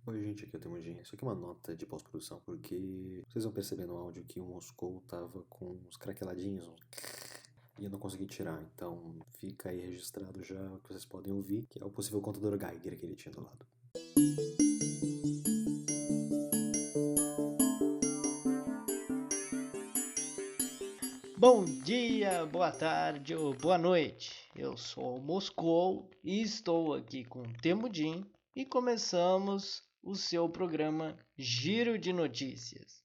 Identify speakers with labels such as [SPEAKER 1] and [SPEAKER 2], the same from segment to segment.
[SPEAKER 1] Oi, gente, aqui é o Temujin. Isso aqui é uma nota de pós-produção, porque vocês vão perceber no áudio que o Moscou tava com uns craqueladinhos, e eu não consegui tirar. Então fica aí registrado já o que vocês podem ouvir, que é o possível contador Geiger que ele tinha do lado.
[SPEAKER 2] Bom dia, boa tarde ou boa noite. Eu sou o Moscou e estou aqui com o Temujin e começamos o seu programa Giro de Notícias.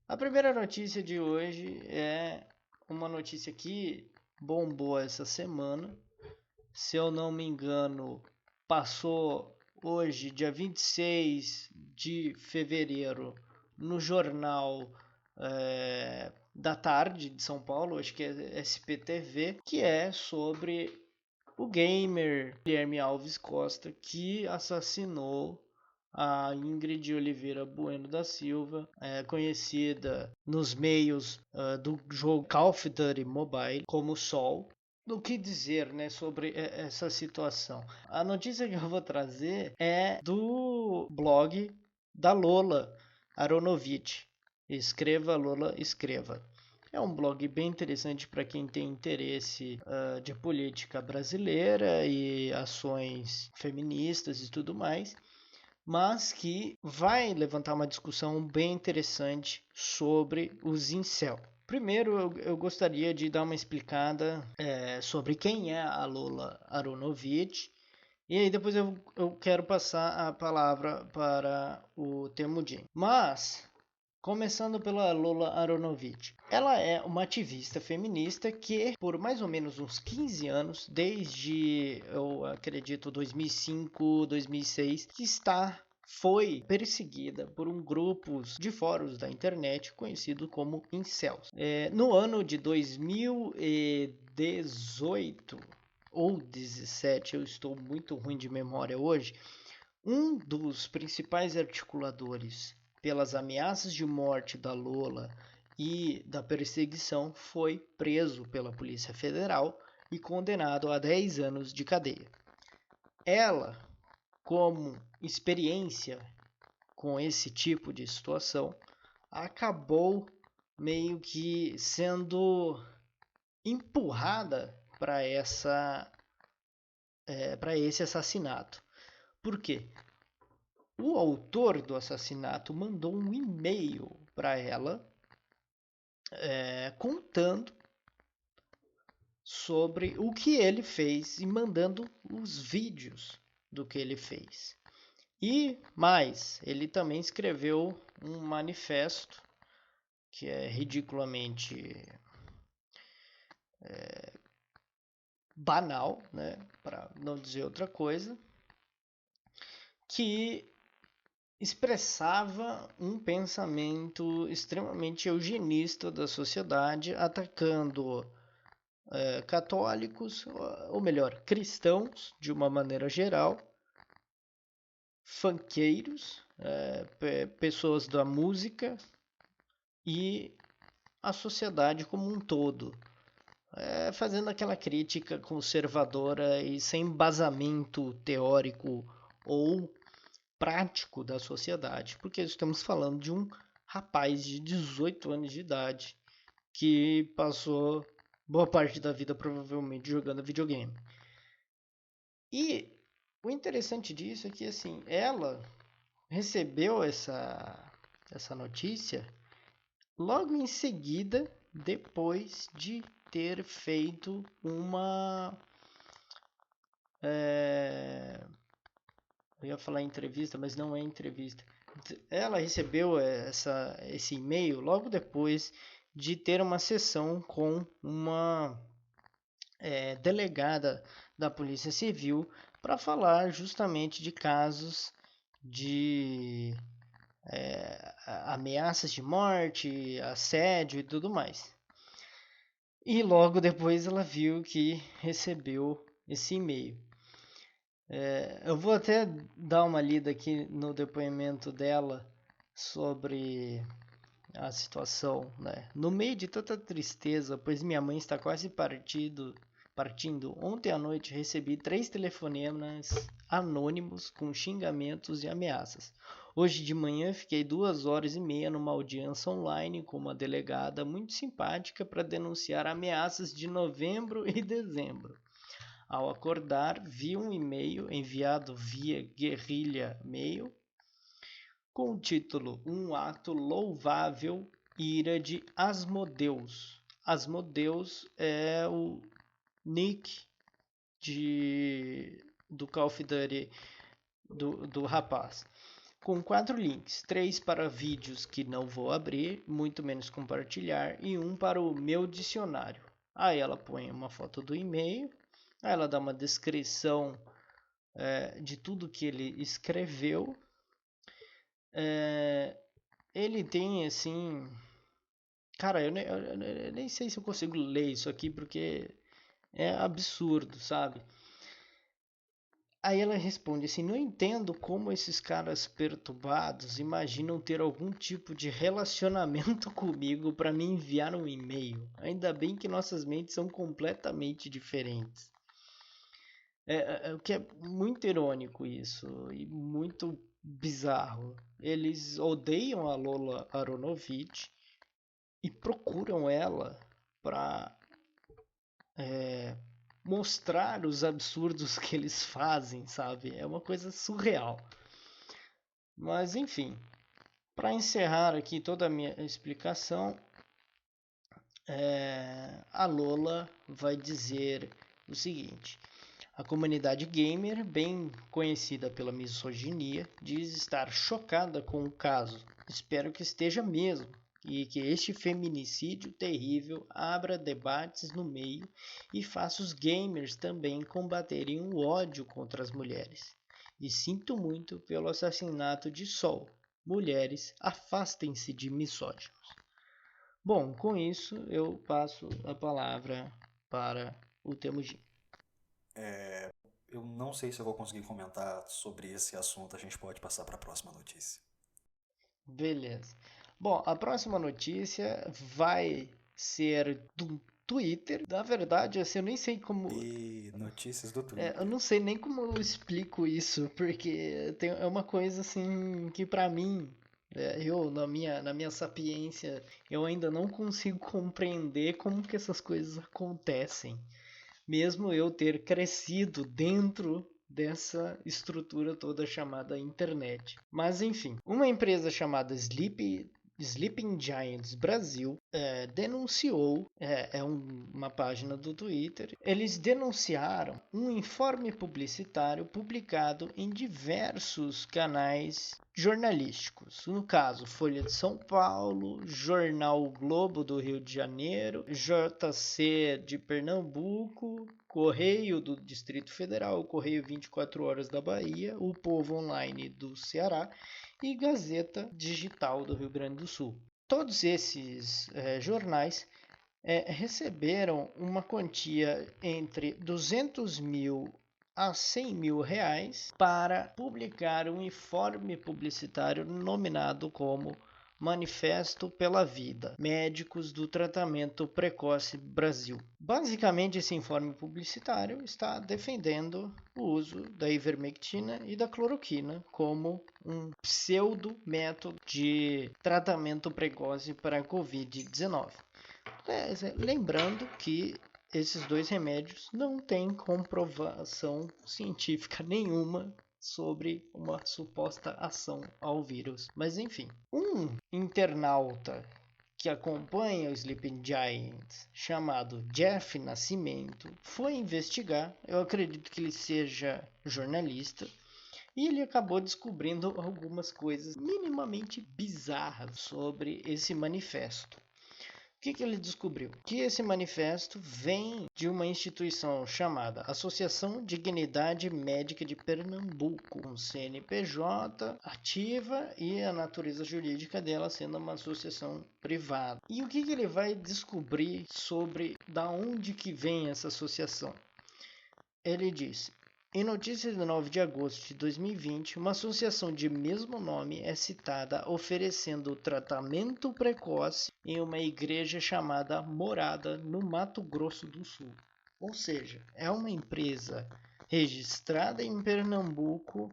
[SPEAKER 2] A primeira notícia de hoje é uma notícia que bombou essa semana. Se eu não me engano, passou hoje, dia 26 de fevereiro, no jornal da tarde de São Paulo, acho que é SPTV, que é sobre o gamer Guilherme Alves Costa, que assassinou a Ingrid Oliveira Bueno da Silva, conhecida nos meios do jogo Call of Duty Mobile como Sol. O que dizer, né, sobre essa situação? A notícia que eu vou trazer é do blog da Lola Aronovitch. Escreva, Lola, escreva. É um blog bem interessante para quem tem interesse de política brasileira e ações feministas e tudo mais, mas que vai levantar uma discussão bem interessante sobre os incel. Primeiro, eu gostaria de dar uma explicada sobre quem é a Lola Aronovitch, e aí depois eu quero passar a palavra para o Temujin. Mas, começando pela Lola Aronovitch. Ela é uma ativista feminista que, por mais ou menos uns 15 anos, desde, eu acredito, 2005, 2006, que foi perseguida por grupos de fóruns da internet conhecido como incels. No ano de 2018 ou 17, eu estou muito ruim de memória hoje, um dos principais articuladores pelas ameaças de morte da Lola e da perseguição foi preso pela Polícia Federal e condenado a 10 anos de cadeia. Ela, como experiência com esse tipo de situação, acabou meio que sendo empurrada para esse assassinato. Por quê? O autor do assassinato mandou um e-mail para ela contando sobre o que ele fez e mandando os vídeos do que ele fez. E mais, ele também escreveu um manifesto que é ridiculamente banal, né, para não dizer outra coisa, que expressava um pensamento extremamente eugenista da sociedade, atacando católicos, ou melhor, cristãos de uma maneira geral, funkeiros, pessoas da música e a sociedade como um todo, fazendo aquela crítica conservadora e sem embasamento teórico ou prático da sociedade, porque estamos falando de um rapaz de 18 anos de idade que passou boa parte da vida provavelmente jogando videogame. E o interessante disso é que assim, ela recebeu essa notícia logo em seguida, depois de ter feito uma eu ia falar entrevista, mas não é entrevista. Ela recebeu esse e-mail logo depois de ter uma sessão com uma delegada da Polícia Civil para falar justamente de casos de ameaças de morte, assédio e tudo mais. E logo depois ela viu que recebeu esse e-mail. Eu vou até dar uma lida aqui no depoimento dela sobre a situação, né? No meio de tanta tristeza, pois minha mãe está quase Partindo ontem à noite, recebi 3 telefonemas anônimos com xingamentos e ameaças. Hoje de manhã fiquei 2 horas e meia numa audiência online com uma delegada muito simpática para denunciar ameaças de novembro e dezembro. Ao acordar, vi um e-mail enviado via guerrilha mail com o título Um ato louvável, ira de Asmodeus. Asmodeus é o nick do Call of Duty do rapaz. Com 4 links, 3 para vídeos que não vou abrir, muito menos compartilhar, e um para o meu dicionário. Aí ela põe uma foto do e-mail, aí ela dá uma descrição de tudo que ele escreveu. Ele tem assim... Cara, eu nem sei se eu consigo ler isso aqui, porque é absurdo, sabe? Aí ela responde assim: não entendo como esses caras perturbados imaginam ter algum tipo de relacionamento comigo para me enviar um e-mail. Ainda bem que nossas mentes são completamente diferentes. O que é muito irônico isso e muito bizarro. Eles odeiam a Lola Aronovitch e procuram ela para mostrar os absurdos que eles fazem, sabe? É uma coisa surreal. Mas enfim, para encerrar aqui toda a minha explicação, a Lola vai dizer o seguinte: a comunidade gamer, bem conhecida pela misoginia, diz estar chocada com o caso. Espero que esteja mesmo, e que este feminicídio terrível abra debates no meio e faça os gamers também combaterem o ódio contra as mulheres. E sinto muito pelo assassinato de Sol. Mulheres, afastem-se de misóginos. Bom, com isso eu passo a palavra para o Temujin.
[SPEAKER 1] Eu não sei se eu vou conseguir comentar sobre esse assunto, a gente pode passar para a próxima notícia.
[SPEAKER 2] Beleza. Bom, a próxima notícia vai ser do Twitter. Na verdade, assim, eu nem sei como.
[SPEAKER 1] E notícias do Twitter.
[SPEAKER 2] Eu não sei nem como eu explico isso, porque é uma coisa assim que pra mim, eu na minha sapiência, eu ainda não consigo compreender como que essas coisas acontecem, mesmo eu ter crescido dentro dessa estrutura toda chamada internet. Mas enfim, uma empresa chamada Sleeping Giants Brasil denunciou, uma página do Twitter, eles denunciaram um informe publicitário publicado em diversos canais jornalísticos. No caso, Folha de São Paulo, Jornal Globo do Rio de Janeiro, JC de Pernambuco, Correio do Distrito Federal, Correio 24 Horas da Bahia, O Povo Online do Ceará e Gazeta Digital do Rio Grande do Sul. Todos esses jornais receberam uma quantia entre 200 mil a 100 mil reais para publicar um informe publicitário nominado como Manifesto pela Vida, Médicos do Tratamento Precoce Brasil. Basicamente, esse informe publicitário está defendendo o uso da ivermectina e da cloroquina como um pseudo método de tratamento precoce para a Covid-19. Lembrando que esses 2 remédios não têm comprovação científica nenhuma sobre uma suposta ação ao vírus. Mas enfim, um internauta que acompanha o Sleeping Giants, chamado Jeff Nascimento, foi investigar. Eu acredito que ele seja jornalista. E ele acabou descobrindo algumas coisas minimamente bizarras sobre esse manifesto. O que ele descobriu? Que esse manifesto vem de uma instituição chamada Associação Dignidade Médica de Pernambuco, um CNPJ ativa e a natureza jurídica dela sendo uma associação privada. E o que ele vai descobrir sobre da onde que vem essa associação? Ele diz: em notícia de 9 de agosto de 2020, uma associação de mesmo nome é citada oferecendo tratamento precoce em uma igreja chamada Morada, no Mato Grosso do Sul. Ou seja, é uma empresa registrada em Pernambuco,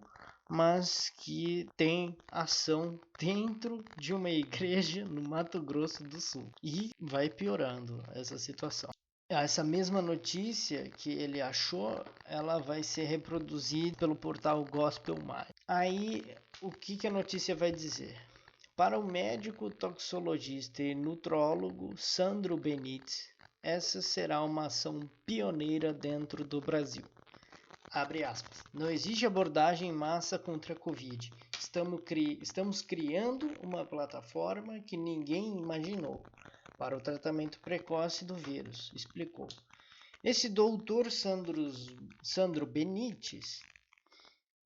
[SPEAKER 2] mas que tem ação dentro de uma igreja no Mato Grosso do Sul. E vai piorando essa situação. Essa mesma notícia que ele achou, ela vai ser reproduzida pelo portal Gospel Mais. Aí, o que a notícia vai dizer? Para o médico toxicologista e nutrólogo Sandro Benites, essa será uma ação pioneira dentro do Brasil. Abre aspas. Não existe abordagem em massa contra a Covid. Estamos criando uma plataforma que ninguém imaginou para o tratamento precoce do vírus, explicou. Esse doutor Sandro Benites,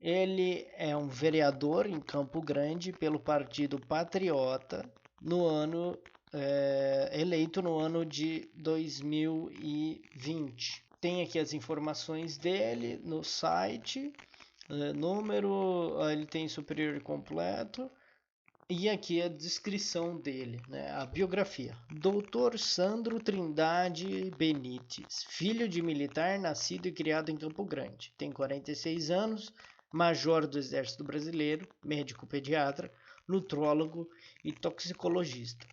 [SPEAKER 2] ele é um vereador em Campo Grande pelo Partido Patriota, eleito no ano de 2020. Tem aqui as informações dele no site, número, ele tem superior completo, e aqui a descrição dele, né? A biografia. Doutor Sandro Trindade Benites, filho de militar, nascido e criado em Campo Grande. Tem 46 anos, major do Exército Brasileiro, médico pediatra, nutrólogo e toxicologista.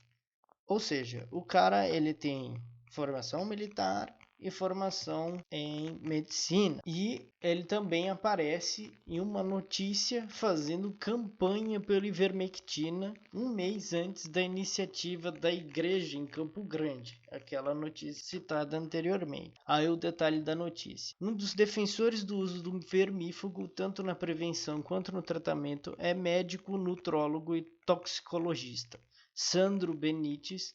[SPEAKER 2] Ou seja, o cara ele tem formação militar e formação em medicina. E ele também aparece em uma notícia fazendo campanha pela ivermectina um mês antes da iniciativa da igreja em Campo Grande, aquela notícia citada anteriormente. Aí o detalhe da notícia. Um dos defensores do uso do vermífugo, tanto na prevenção quanto no tratamento, é médico, nutrólogo e toxicologista. Sandro Benites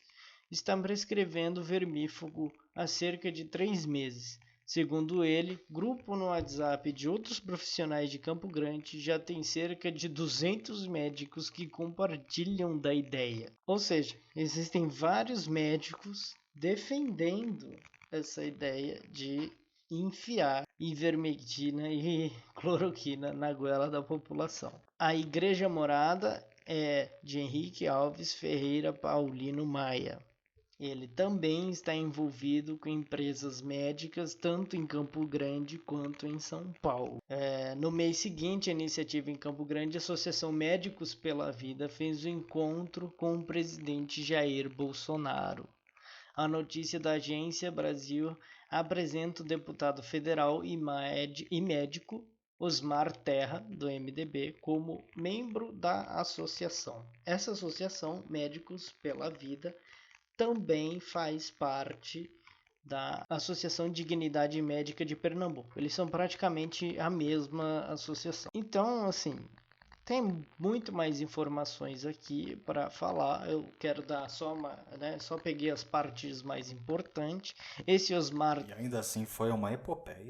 [SPEAKER 2] está prescrevendo vermífugo há cerca de 3 meses. Segundo ele, grupo no WhatsApp de outros profissionais de Campo Grande já tem cerca de 200 médicos que compartilham da ideia. Ou seja, existem vários médicos defendendo essa ideia de enfiar ivermectina e cloroquina na goela da população. A Igreja Morada é de Henrique Alves Ferreira Paulino Maia. Ele também está envolvido com empresas médicas, tanto em Campo Grande quanto em São Paulo. No mês seguinte à iniciativa em Campo Grande, a Associação Médicos pela Vida fez um encontro com o presidente Jair Bolsonaro. A notícia da Agência Brasil apresenta o deputado federal e médico Osmar Terra, do MDB, como membro da associação. Essa associação, Médicos pela Vida, também faz parte da Associação Dignidade Médica de Pernambuco. Eles são praticamente a mesma associação. Então, assim, tem muito mais informações aqui para falar. Eu quero dar só só peguei as partes mais importantes. Esse Osmar...
[SPEAKER 1] E ainda assim foi uma epopeia.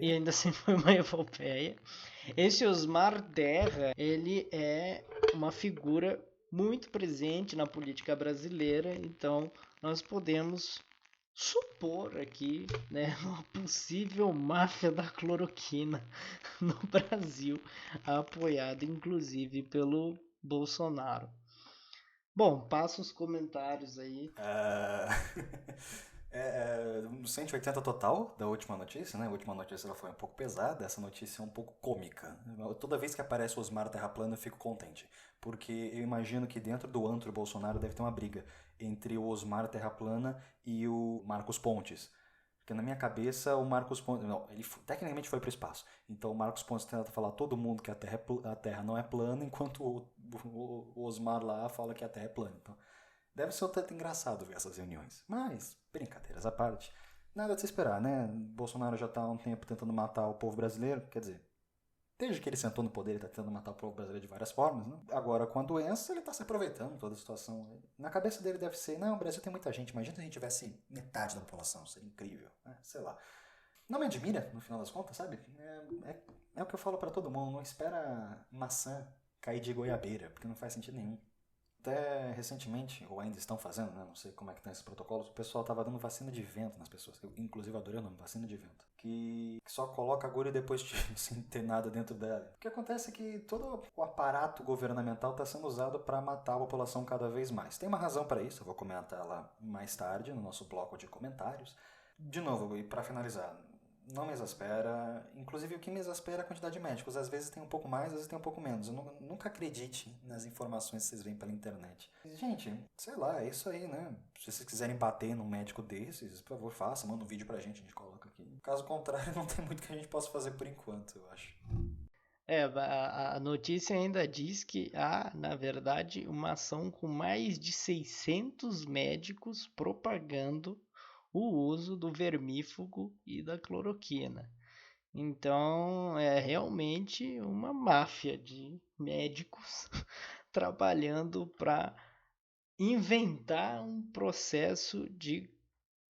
[SPEAKER 2] Esse Osmar Terra, ele é uma figura muito presente na política brasileira, então nós podemos supor aqui, uma possível máfia da cloroquina no Brasil, apoiada inclusive pelo Bolsonaro. Bom, passa os comentários aí.
[SPEAKER 1] 180 total da última notícia, né? A última notícia ela foi um pouco pesada, essa notícia é um pouco cômica. Toda vez que aparece o Osmar Terra Plana eu fico contente, porque eu imagino que dentro do antro Bolsonaro deve ter uma briga entre o Osmar Terra Plana e o Marcos Pontes. Porque na minha cabeça o Marcos Pontes... Não, ele tecnicamente foi para o espaço. Então o Marcos Pontes tenta falar a todo mundo que a Terra não é plana, enquanto o Osmar lá fala que a Terra é plana. Então, deve ser um tanto engraçado ver essas reuniões. Mas, brincadeiras à parte, nada de se esperar, né? Bolsonaro já está há um tempo tentando matar o povo brasileiro. Quer dizer, desde que ele sentou no poder, ele está tentando matar o povo brasileiro de várias formas, né? Agora, com a doença, ele está se aproveitando de toda a situação. Na cabeça dele deve ser, não, o Brasil tem muita gente, imagina se a gente tivesse metade da população, seria incrível, né? Sei lá. Não me admira, no final das contas, sabe? É o que eu falo para todo mundo, não espera maçã cair de goiabeira, porque não faz sentido nenhum. Até recentemente, ou ainda estão fazendo, né? Não sei como é que estão esses protocolos, o pessoal estava dando vacina de vento nas pessoas. Eu, inclusive, adorei o nome, vacina de vento. Que só coloca a agulha e depois sem ter nada dentro dela. O que acontece é que todo o aparato governamental está sendo usado para matar a população cada vez mais. Tem uma razão para isso, eu vou comentar lá mais tarde, no nosso bloco de comentários. De novo, e para finalizar,
[SPEAKER 3] não me exaspera. Inclusive, o que me exaspera é a quantidade de médicos. Às vezes tem um pouco mais, às vezes tem um pouco menos. Nunca acredite nas informações que vocês veem pela internet. Gente, sei lá, é isso aí, né? Se vocês quiserem bater num médico desses, por favor, faça, manda um vídeo pra gente, a gente coloca aqui. Caso contrário, não tem muito que a gente possa fazer por enquanto, eu acho.
[SPEAKER 2] A notícia ainda diz que há, na verdade, uma ação com mais de 600 médicos propagando o uso do vermífugo e da cloroquina. Então, é realmente uma máfia de médicos trabalhando para inventar um processo de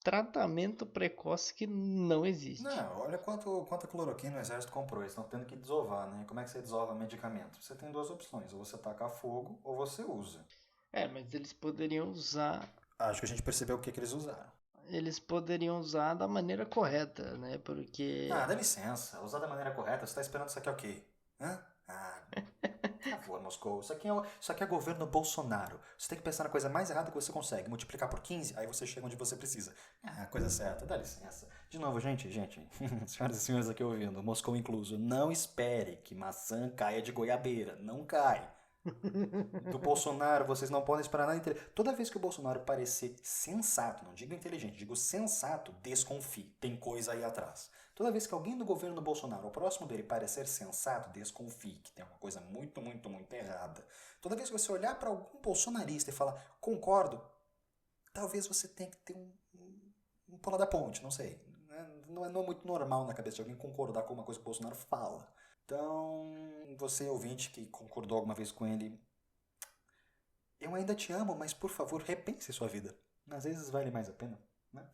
[SPEAKER 2] tratamento precoce que não existe.
[SPEAKER 3] Não, olha quanta cloroquina o exército comprou. Eles estão tendo que desovar, né? Como é que você desova medicamento? Você tem duas opções, ou você taca fogo ou você usa.
[SPEAKER 2] Mas eles poderiam usar,
[SPEAKER 3] Acho que a gente percebeu o que eles usaram.
[SPEAKER 2] da maneira correta, né? Porque
[SPEAKER 3] Ah, dá licença. Usar da maneira correta, você tá esperando isso aqui é o quê? Hã? Ah, por favor, Moscou. Isso aqui é governo Bolsonaro. Você tem que pensar na coisa mais errada que você consegue. Multiplicar por 15, aí você chega onde você precisa. Ah, coisa certa, dá licença. De novo, gente, senhoras e senhores aqui ouvindo, Moscou incluso, não espere que maçã caia de goiabeira. Não cai. Do Bolsonaro, vocês não podem esperar nada inteligente. Toda vez que o Bolsonaro parecer sensato, não digo inteligente, digo sensato, desconfie. Tem coisa aí atrás. Toda vez que alguém do governo do Bolsonaro, ou próximo dele, parecer sensato, desconfie que tem uma coisa muito, muito, muito errada. Toda vez que você olhar para algum bolsonarista e falar, concordo, talvez você tenha que ter um pular da ponte, não sei. Não é muito normal na cabeça de alguém concordar com uma coisa que o Bolsonaro fala. Então, você ouvinte que concordou alguma vez com ele, eu ainda te amo, mas por favor, repense sua vida. Às vezes vale mais a pena, né?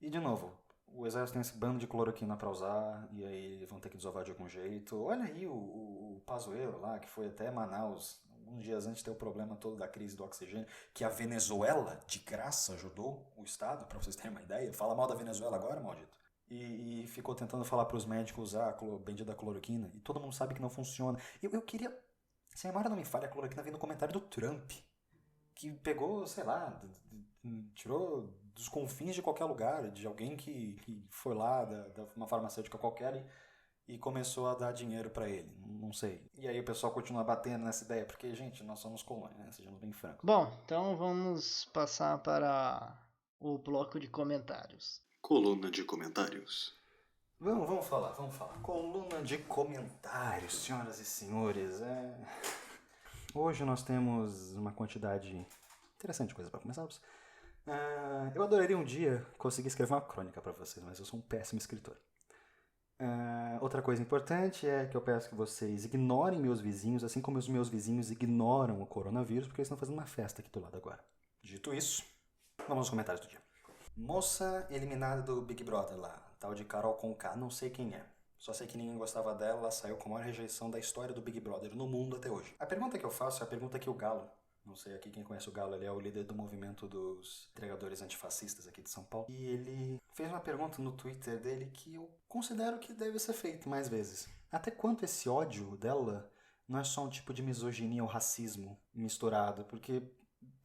[SPEAKER 3] E de novo, o exército tem esse bando de cloroquina pra usar, e aí vão ter que desovar de algum jeito. Olha aí o Pazuello lá, que foi até Manaus, uns dias antes de ter o problema todo da crise do oxigênio, que a Venezuela, de graça, ajudou o Estado, pra vocês terem uma ideia. Fala mal da Venezuela agora, maldito. E ficou tentando falar pros médicos usar a bendita cloroquina, e todo mundo sabe que não funciona. Eu queria... Se a memória não me falha, a cloroquina vem no comentário do Trump, que pegou, sei lá, tirou dos confins de qualquer lugar, de alguém que foi lá, da uma farmacêutica qualquer, e começou a dar dinheiro pra ele. Não sei. E aí o pessoal continua batendo nessa ideia, porque, gente, nós somos colônia, né? Sejamos bem francos.
[SPEAKER 2] Bom, então vamos passar para o bloco de comentários.
[SPEAKER 1] Coluna de comentários.
[SPEAKER 3] Vamos falar. Coluna de comentários, senhoras e senhores. Hoje nós temos uma quantidade interessante de coisas para começarmos. Eu adoraria um dia conseguir escrever uma crônica para vocês, mas eu sou um péssimo escritor. Outra coisa importante é que eu peço que vocês ignorem meus vizinhos, assim como os meus vizinhos ignoram o coronavírus, porque eles estão fazendo uma festa aqui do lado agora. Dito isso, vamos aos comentários do dia. Moça eliminada do Big Brother lá, tal de Carol Conká, não sei quem é. Só sei que ninguém gostava dela, ela saiu com a maior rejeição da história do Big Brother no mundo até hoje. A pergunta que eu faço é a pergunta que o Galo, não sei aqui quem conhece o Galo, ele é o líder do movimento dos entregadores antifascistas aqui de São Paulo. E ele fez uma pergunta no Twitter dele que eu considero que deve ser feita mais vezes. Até quanto esse ódio dela não é só um tipo de misoginia ou racismo misturado? Porque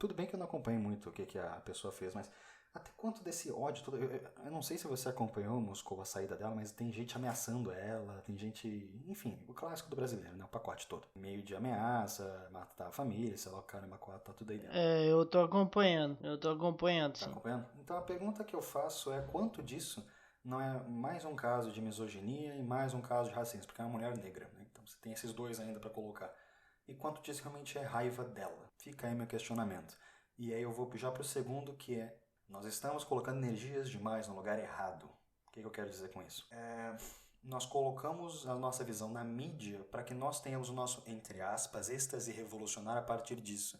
[SPEAKER 3] tudo bem que eu não acompanho muito o que a pessoa fez, mas até quanto desse ódio todo... Eu não sei se você acompanhou Moscou, a saída dela, mas tem gente ameaçando ela, tem gente... Enfim, o clássico do brasileiro, né? O pacote todo. Meio de ameaça, matar a família, sei lá, o caramba, tá tudo aí dentro.
[SPEAKER 2] Eu tô acompanhando,
[SPEAKER 3] Tá
[SPEAKER 2] sim.
[SPEAKER 3] acompanhando? Então a pergunta que eu faço é quanto disso não é mais um caso de misoginia e mais um caso de racismo, porque é uma mulher negra, né? Então você tem esses dois ainda pra colocar. E quanto disso realmente é raiva dela? Fica aí meu questionamento. E aí eu vou já pro segundo, que é: nós estamos colocando energias demais no lugar errado. O que eu quero dizer com isso? Nós colocamos a nossa visão na mídia para que nós tenhamos o nosso, entre aspas, êxtase revolucionário a partir disso.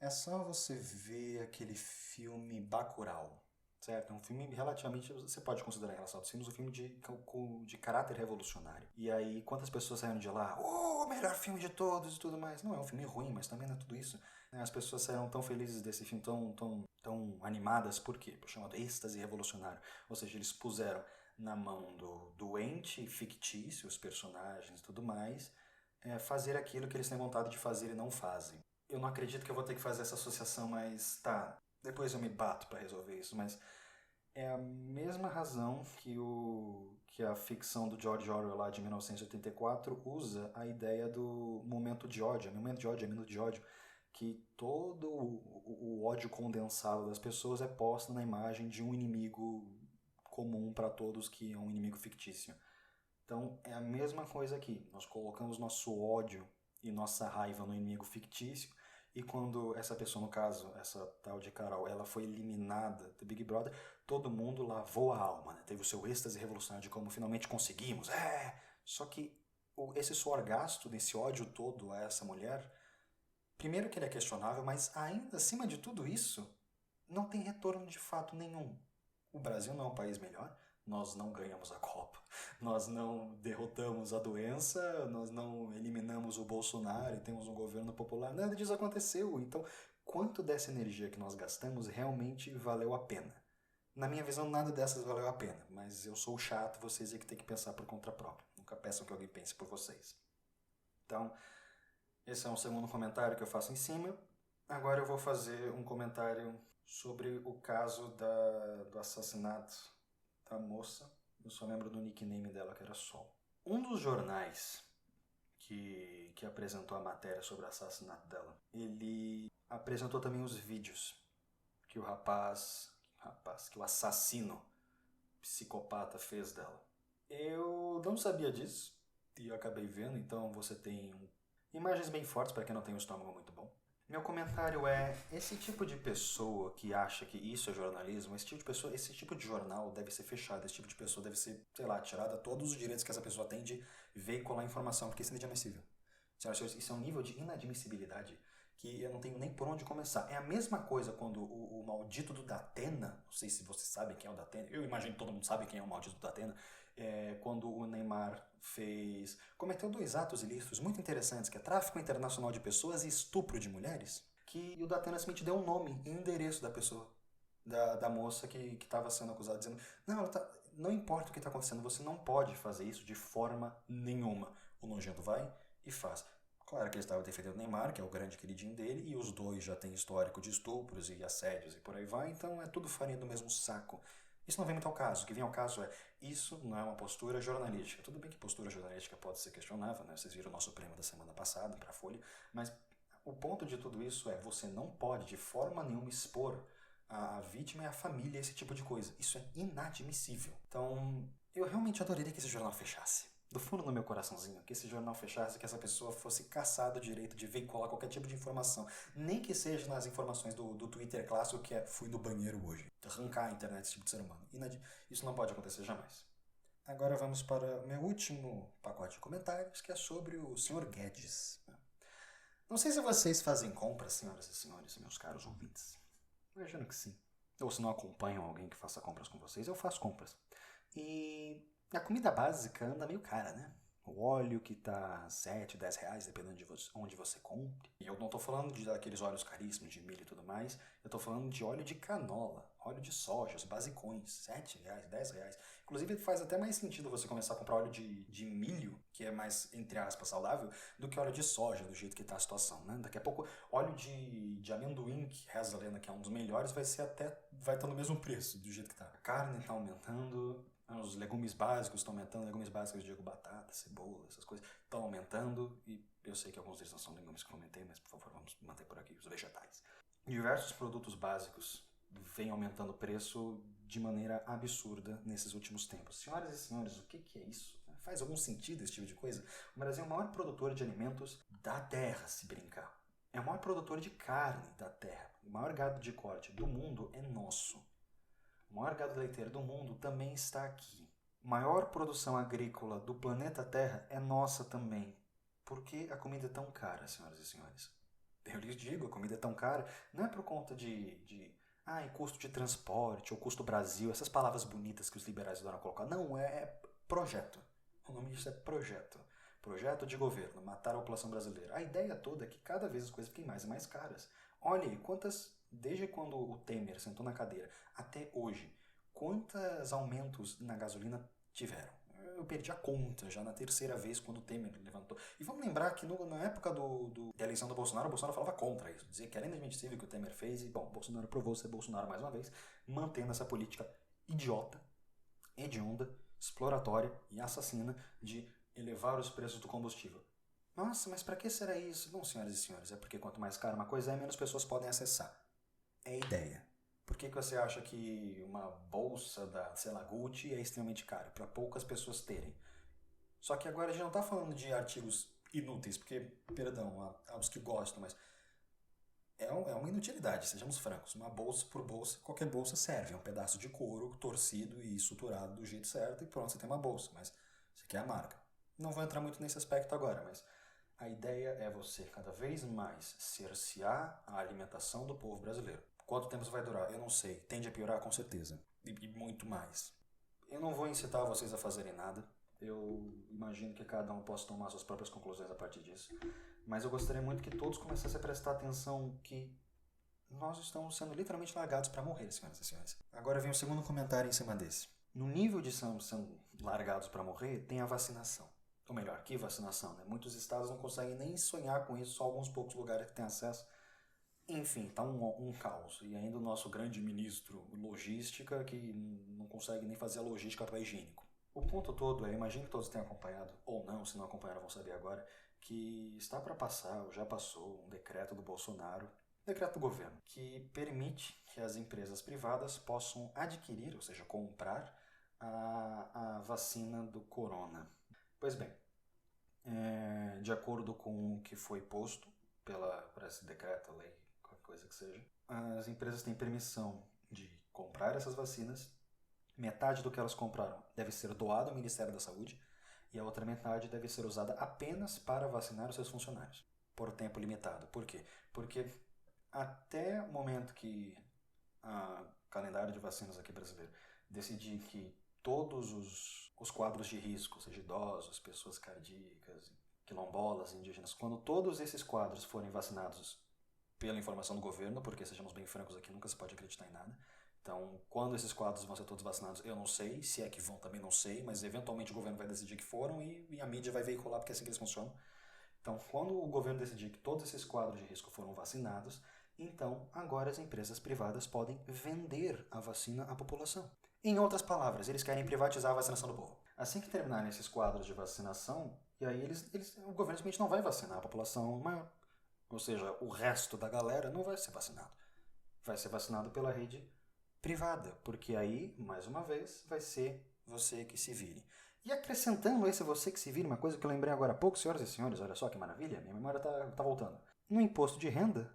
[SPEAKER 3] É só você ver aquele filme Bacurau, certo? É um filme relativamente, você pode considerar em relação aos filmes, um filme de caráter revolucionário. E aí, quantas pessoas saíram de lá? O melhor filme de todos e tudo mais. Não é um filme ruim, mas também não é tudo isso. As pessoas saíram tão felizes desse filme, tão animadas, por quê? Por chamado êxtase revolucionário. Ou seja, eles puseram na mão do doente fictício, os personagens e tudo mais, fazer aquilo que eles têm vontade de fazer e não fazem. Eu não acredito que eu vou ter que fazer essa associação, mas tá, depois eu me bato pra resolver isso, mas É a mesma razão que a ficção do George Orwell lá de 1984 usa a ideia do momento de ódio, minuto de ódio, que todo o ódio condensado das pessoas é posto na imagem de um inimigo comum para todos, que é um inimigo fictício. Então é a mesma coisa aqui, nós colocamos nosso ódio e nossa raiva no inimigo fictício, e quando essa pessoa, no caso, essa tal de Carol, ela foi eliminada do Big Brother, todo mundo lavou a alma, né? Teve o seu êxtase revolucionário de como finalmente conseguimos. Só que esse suor gasto, desse ódio todo a essa mulher, primeiro que ele é questionável, mas ainda acima de tudo isso, não tem retorno de fato nenhum. O Brasil não é um país melhor, nós não ganhamos a Copa, nós não derrotamos a doença, nós não eliminamos o Bolsonaro e temos um governo popular, nada disso aconteceu. Então, quanto dessa energia que nós gastamos realmente valeu a pena? Na minha visão, nada dessas valeu a pena, mas eu sou chato, vocês é que tem que pensar por conta própria. Nunca peçam que alguém pense por vocês. Então, esse é um segundo comentário que eu faço em cima. Agora eu vou fazer um comentário sobre o caso do assassinato da moça. Eu só lembro do nickname dela, que era Sol. Um dos jornais que apresentou a matéria sobre o assassinato dela, ele apresentou também os vídeos que que o assassino psicopata fez dela. Eu não sabia disso e eu acabei vendo, então você tem imagens bem fortes para quem não tem um estômago muito bom. Meu comentário é, esse tipo de pessoa que acha que isso é jornalismo, esse tipo de jornal deve ser fechado, esse tipo de pessoa deve ser, sei lá, tirada todos os direitos que essa pessoa tem de veicular informação, porque isso é inadmissível. Isso é um nível de inadmissibilidade que eu não tenho nem por onde começar. É a mesma coisa quando o maldito do Datena, não sei se vocês sabem quem é o Datena, eu imagino que todo mundo sabe quem é o maldito do Datena, quando o Neymar cometeu 2 atos ilícitos muito interessantes, que é tráfico internacional de pessoas e estupro de mulheres, que o Datena Smith deu um nome e endereço da pessoa, da moça que estava sendo acusada, dizendo, não importa o que está acontecendo, você não pode fazer isso de forma nenhuma. O nojento vai e faz. Claro que ele estava defendendo o Neymar, que é o grande queridinho dele, e os dois já têm histórico de estupros e assédios e por aí vai, então é tudo farinha do mesmo saco. Isso não vem muito ao caso. O que vem ao caso é, isso não é uma postura jornalística. Tudo bem que postura jornalística pode ser questionável, né? Vocês viram o nosso prêmio da semana passada para a Folha, mas o ponto de tudo isso é, você não pode de forma nenhuma expor a vítima e a família a esse tipo de coisa. Isso é inadmissível. Então, eu realmente adoraria que esse jornal fechasse. Do fundo do meu coraçãozinho, que esse jornal fechasse, que essa pessoa fosse caçada o direito de veicular qualquer tipo de informação, nem que seja nas informações do Twitter clássico, que é fui no banheiro hoje, arrancar a internet desse tipo de ser humano. Isso não pode acontecer jamais. Agora vamos para o meu último pacote de comentários, que é sobre o Sr. Guedes. Não sei se vocês fazem compras, senhoras e senhores, meus caros ouvintes. Imagino que sim. Ou se não acompanham alguém que faça compras com vocês, eu faço compras. E a comida básica anda meio cara, né? O óleo que tá 7, 10 reais, dependendo de onde você compre. E eu não tô falando daqueles óleos caríssimos, de milho e tudo mais. Eu tô falando de óleo de canola, óleo de soja, os basicões, 7 reais, 10 reais. Inclusive faz até mais sentido você começar a comprar óleo de milho, que é mais, entre aspas, saudável, do que óleo de soja, do jeito que tá a situação, né? Daqui a pouco, óleo de amendoim, que reza a lenda que é um dos melhores, vai estar no mesmo preço, do jeito que tá. A carne tá aumentando. Os legumes básicos estão aumentando, legumes básicos, eu digo batata, cebola, essas coisas, estão aumentando, e eu sei que alguns deles não são legumes que eu aumentei, mas por favor, vamos manter por aqui os vegetais. Diversos produtos básicos vêm aumentando o preço de maneira absurda nesses últimos tempos. Senhoras e senhores, o que é isso? Faz algum sentido esse tipo de coisa? O Brasil é o maior produtor de alimentos da terra, se brincar. É o maior produtor de carne da terra. O maior gado de corte do mundo é nosso. O maior gado leiteiro do mundo também está aqui. A maior produção agrícola do planeta Terra é nossa também. Por que a comida é tão cara, senhoras e senhores? Eu lhes digo, a comida é tão cara, não é por conta de custo de transporte ou custo Brasil, essas palavras bonitas que os liberais adoram colocar. Não, é projeto. O nome disso é projeto. Projeto de governo, matar a população brasileira. A ideia toda é que cada vez as coisas fiquem mais e mais caras. Olha aí, desde quando o Temer sentou na cadeira até hoje, quantos aumentos na gasolina tiveram? Eu perdi a conta já na 3ª vez quando o Temer levantou. E vamos lembrar que na época da eleição do Bolsonaro, o Bolsonaro falava contra isso, dizia que era inadmissível o que o Temer fez, e bom, o Bolsonaro provou ser Bolsonaro mais uma vez, mantendo essa política idiota, hedionda, exploratória e assassina de elevar os preços do combustível. Nossa, mas para que será isso? Bom, senhoras e senhores, é porque quanto mais caro uma coisa é, menos pessoas podem acessar. É a ideia. Por que você acha que uma bolsa da, sei lá, Gucci é extremamente cara? Para poucas pessoas terem. Só que agora a gente não está falando de artigos inúteis, porque, perdão, há os que gostam, mas é uma inutilidade, sejamos francos. Uma bolsa por bolsa, qualquer bolsa serve. É um pedaço de couro torcido e suturado do jeito certo e pronto, você tem uma bolsa. Mas você quer a marca. Não vou entrar muito nesse aspecto agora, mas a ideia é você cada vez mais cercear a alimentação do povo brasileiro. Quanto tempo isso vai durar? Eu não sei. Tende a piorar com certeza. E muito mais. Eu não vou incitar vocês a fazerem nada. Eu imagino que cada um possa tomar suas próprias conclusões a partir disso. Mas eu gostaria muito que todos começassem a prestar atenção que nós estamos sendo literalmente largados para morrer, senhoras e senhores. Agora vem o segundo comentário em cima desse. No nível de sendo largados para morrer, tem a vacinação. Ou melhor, que vacinação, né? Muitos estados não conseguem nem sonhar com isso, só alguns poucos lugares que têm acesso. Enfim, tá um caos. E ainda o nosso grande ministro logística que não consegue nem fazer a logística para higiênico. O ponto todo é, imagino que todos tenham acompanhado, ou não, se não acompanharam vão saber agora, que está para passar, ou já passou, um decreto do Bolsonaro, decreto do governo, que permite que as empresas privadas possam adquirir, ou seja, comprar, a vacina do corona. Pois bem, de acordo com o que foi posto por esse decreto, lei, qualquer coisa que seja, as empresas têm permissão de comprar essas vacinas. Metade do que elas compraram deve ser doado ao Ministério da Saúde e a outra metade deve ser usada apenas para vacinar os seus funcionários, por tempo limitado. Por quê? Porque até o momento que o calendário de vacinas aqui brasileiro decidir que todos os quadros de risco, seja idosos, pessoas cardíacas, quilombolas, indígenas, quando todos esses quadros forem vacinados pela informação do governo, porque sejamos bem francos aqui, nunca se pode acreditar em nada. Então, quando esses quadros vão ser todos vacinados, eu não sei, se é que vão também não sei, mas eventualmente o governo vai decidir que foram e a mídia vai veicular porque é assim que eles funcionam. Então, quando o governo decidir que todos esses quadros de risco foram vacinados, então agora as empresas privadas podem vender a vacina à população. Em outras palavras, eles querem privatizar a vacinação do povo. Assim que terminarem esses quadros de vacinação, e aí o governo simplesmente não vai vacinar a população maior. Ou seja, o resto da galera não vai ser vacinado. Vai ser vacinado pela rede privada, porque aí, mais uma vez, vai ser você que se vire. E acrescentando esse você que se vire, uma coisa que eu lembrei agora há pouco, senhoras e senhores, olha só que maravilha, minha memória tá voltando. No imposto de renda,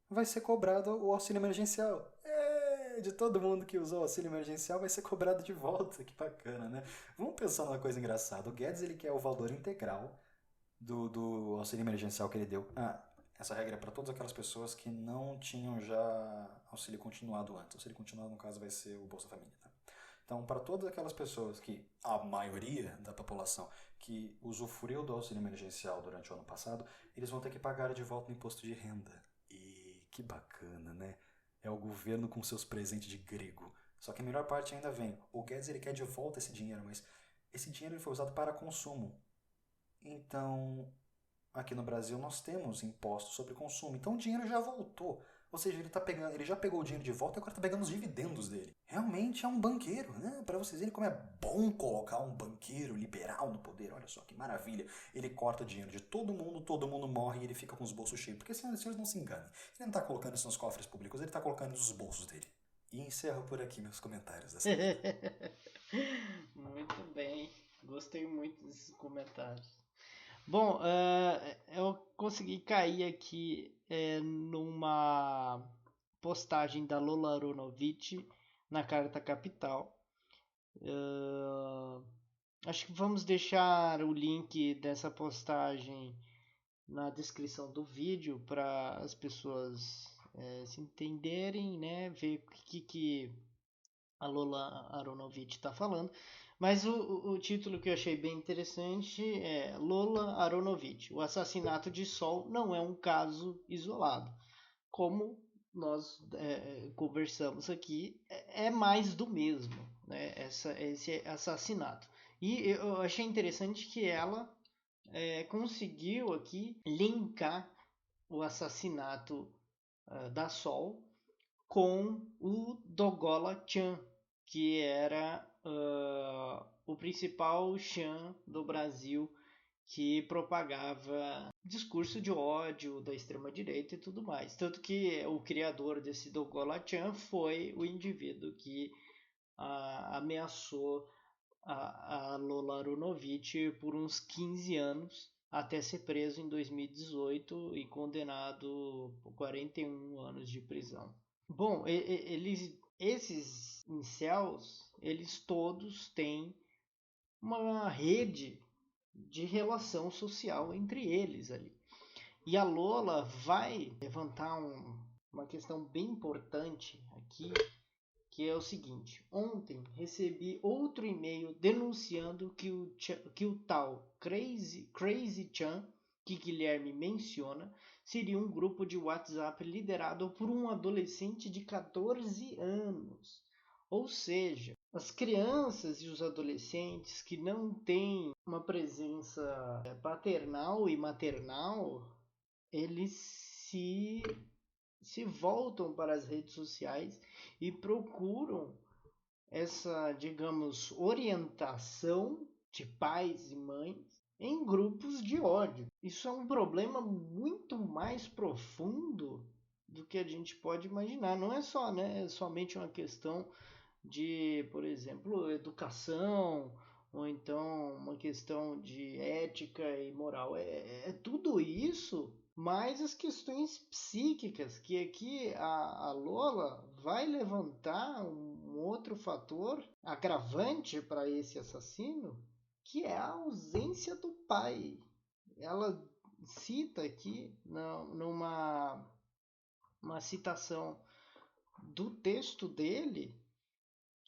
[SPEAKER 3] vai ser cobrado o auxílio emergencial. De todo mundo que usou o auxílio emergencial vai ser cobrado de volta, que bacana, né? Vamos pensar numa coisa engraçada. O Guedes, ele quer o valor integral do auxílio emergencial que ele deu. Essa regra é para todas aquelas pessoas que não tinham já auxílio continuado antes. Auxílio continuado, no caso, vai ser o Bolsa Família. Tá? Então, para todas aquelas pessoas que, a maioria da população, que usufruiu do auxílio emergencial durante o ano passado, eles vão ter que pagar de volta o imposto de renda. E que bacana, né? É o governo com seus presentes de grego. Só que a melhor parte ainda vem. O Guedes, ele quer de volta esse dinheiro, mas esse dinheiro ele foi usado para consumo. Então, aqui no Brasil nós temos impostos sobre consumo, então o dinheiro já voltou. Ou seja, ele já pegou o dinheiro de volta e agora está pegando os dividendos dele. Realmente é um banqueiro, né? Para vocês verem como é bom colocar um banqueiro liberal no poder. Olha só que maravilha. Ele corta dinheiro de todo mundo morre e ele fica com os bolsos cheios. Porque, senhoras e senhores, não se enganem. Ele não está colocando isso nos cofres públicos, ele está colocando nos bolsos dele. E encerro por aqui meus comentários dessa vez.
[SPEAKER 2] Muito bem, gostei muito desses comentários. Bom, eu consegui cair aqui numa postagem da Lola Aronovitch na Carta Capital. Acho que vamos deixar o link dessa postagem na descrição do vídeo para as pessoas se entenderem, né? Ver o que a Lola Aronovitch está falando. Mas o título que eu achei bem interessante é Lola Aronovitch, o assassinato de Sol não é um caso isolado. Como nós conversamos aqui, é mais do mesmo, né? Esse assassinato. E eu achei interessante que ela conseguiu aqui linkar o assassinato da Sol com o Dogola Chan, que era o principal chan do Brasil que propagava discurso de ódio da extrema-direita e tudo mais. Tanto que o criador desse Dogola-chan foi o indivíduo que ameaçou a Lola Aronovich por uns 15 anos, até ser preso em 2018 e condenado por 41 anos de prisão. Bom, esses incels, eles todos têm uma rede de relação social entre eles ali. E a Lola vai levantar uma questão bem importante aqui, que é o seguinte: ontem recebi outro e-mail denunciando que o tal Crazy Chan, que Guilherme menciona, seria um grupo de WhatsApp liderado por um adolescente de 14 anos. Ou seja, as crianças e os adolescentes que não têm uma presença paternal e maternal, eles se voltam para as redes sociais e procuram essa, digamos, orientação de pais e mães em grupos de ódio. Isso é um problema muito mais profundo do que a gente pode imaginar. Não é só, né, somente uma questão de, por exemplo, educação, ou então uma questão de ética e moral. É tudo isso, mais as questões psíquicas, que aqui a Lola vai levantar um outro fator agravante para esse assassino, que é a ausência do pai. Ela cita aqui numa uma citação do texto dele,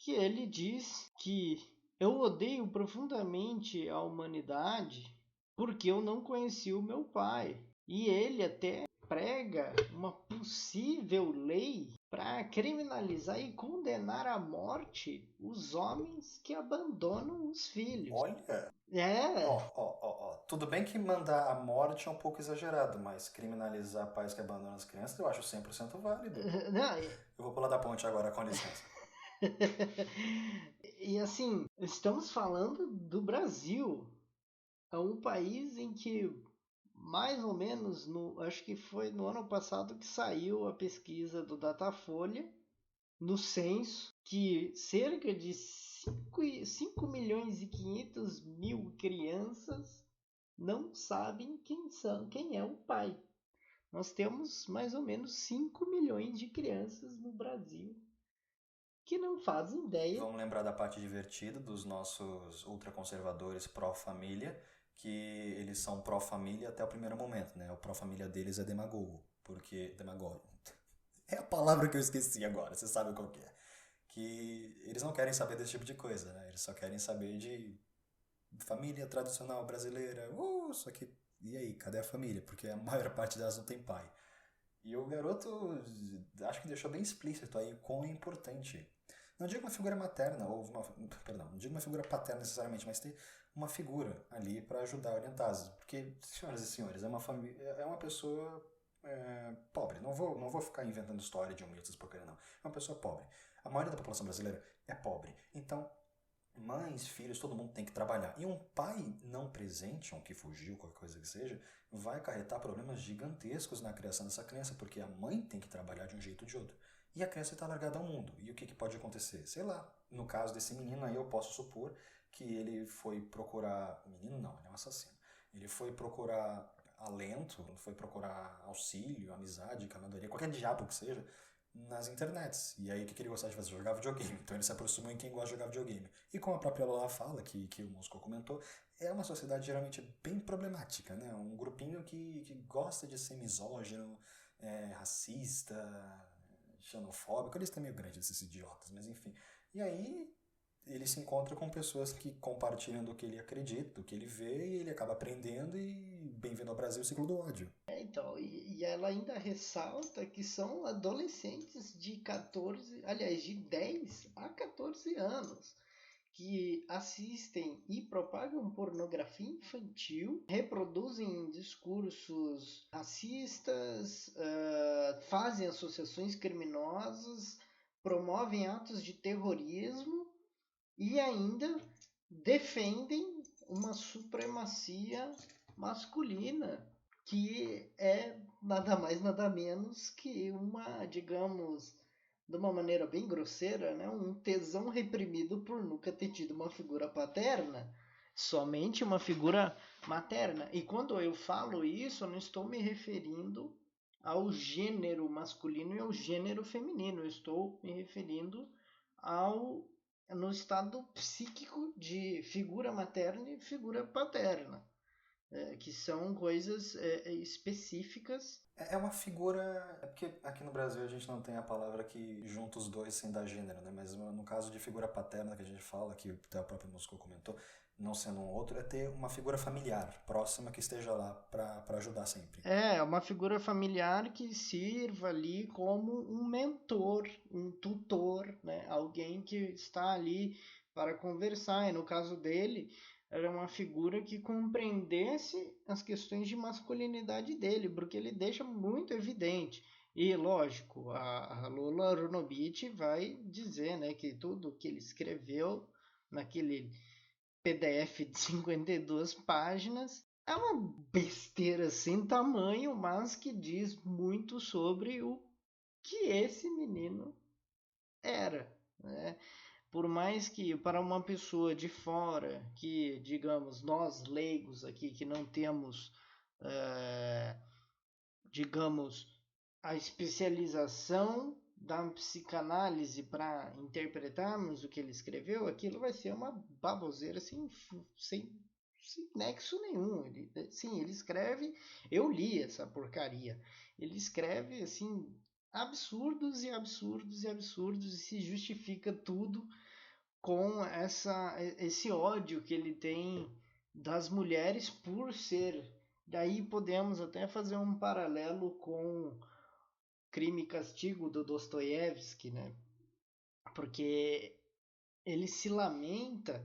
[SPEAKER 2] que ele diz que eu odeio profundamente a humanidade porque eu não conheci o meu pai. E ele até prega uma possível lei para criminalizar e condenar à morte os homens que abandonam os filhos.
[SPEAKER 3] Olha,
[SPEAKER 2] É,
[SPEAKER 3] tudo bem que mandar a morte é um pouco exagerado, mas criminalizar pais que abandonam as crianças eu acho 100% válido.
[SPEAKER 2] não,
[SPEAKER 3] Eu vou pular da ponte agora, com licença.
[SPEAKER 2] e assim, estamos falando do Brasil. É um país em que mais ou menos, acho que foi no ano passado que saiu a pesquisa do Datafolha, no censo, que cerca de 5 milhões e 500 mil crianças não sabem quem é o pai. Nós temos mais ou menos 5 milhões de crianças no Brasil que não fazem ideia.
[SPEAKER 3] Vamos lembrar da parte divertida dos nossos ultraconservadores pró-família, que eles são pró-família até o primeiro momento, né? O pró-família deles é demagogo, porque... Demagogo. É a palavra que eu esqueci agora, você sabe qual que é. Que eles não querem saber desse tipo de coisa, né? Eles só querem saber de família tradicional brasileira. Só que... E aí, cadê a família? Porque a maior parte delas não tem pai. E o garoto, acho que deixou bem explícito aí o quão é importante. Não digo uma figura materna, não digo uma figura paterna necessariamente, mas ter uma figura ali para ajudar a orientar. Porque, senhoras e senhores, é uma pessoa pobre. Não vou ficar inventando história de humildes porcaria, não. É uma pessoa pobre. A maioria da população brasileira é pobre. Então, mães, filhos, todo mundo tem que trabalhar. E um pai não presente, ou que fugiu, qualquer coisa que seja, vai acarretar problemas gigantescos na criação dessa criança, porque a mãe tem que trabalhar de um jeito ou de outro. E a criança está largada ao mundo. E o que pode acontecer? Sei lá, no caso desse menino aí, eu posso supor que ele foi procurar... Menino não, ele é um assassino. Ele foi procurar alento, foi procurar auxílio, amizade, camadoria, qualquer diabo que seja, nas internets. E aí o que ele gostava de fazer? Jogar videogame. Então ele se aproximou em quem gosta de jogar videogame. E como a própria Lola fala, que o Moscou comentou, é uma sociedade geralmente bem problemática, né? Um grupinho que gosta de ser misógino, racista, xenofóbico. Eles têm meio grandes esses idiotas, mas enfim. E aí ele se encontra com pessoas que compartilham do que ele acredita, do que ele vê, e ele acaba aprendendo e bem-vindo ao Brasil, o ciclo do ódio.
[SPEAKER 2] Então, e ela ainda ressalta que são adolescentes de 10 a 14 anos que assistem e propagam pornografia infantil, reproduzem discursos racistas, fazem associações criminosas, promovem atos de terrorismo e ainda defendem uma supremacia masculina, que é nada mais nada menos que uma, digamos, de uma maneira bem grosseira, né, um tesão reprimido por nunca ter tido uma figura paterna, somente uma figura materna. E quando eu falo isso, eu não estou me referindo ao gênero masculino e ao gênero feminino, eu estou me referindo no estado psíquico de figura materna e figura paterna, que são coisas específicas.
[SPEAKER 3] É uma figura. É porque aqui no Brasil a gente não tem a palavra que junta os dois sem dar gênero, né? Mas no caso de figura paterna que a gente fala, que até o próprio Moscou comentou, não sendo um outro, é ter uma figura familiar próxima que esteja lá para ajudar sempre.
[SPEAKER 2] É uma figura familiar que sirva ali como um mentor, um tutor, né? Alguém que está ali para conversar. E no caso dele, era uma figura que compreendesse as questões de masculinidade dele, porque ele deixa muito evidente. E, lógico, a Lola Aronovitch vai dizer, né, que tudo que ele escreveu naquele PDF de 52 páginas é uma besteira sem tamanho, mas que diz muito sobre o que esse menino era, né? Por mais que para uma pessoa de fora, que digamos nós leigos aqui, que não temos, digamos, a especialização da psicanálise para interpretarmos o que ele escreveu, aquilo vai ser uma baboseira sem nexo nenhum. Ele escreve, eu li essa porcaria, ele escreve assim absurdos e absurdos e absurdos e se justifica tudo com esse ódio que ele tem das mulheres por ser. Daí podemos até fazer um paralelo com Crime e Castigo do Dostoiévski, né? Porque ele se lamenta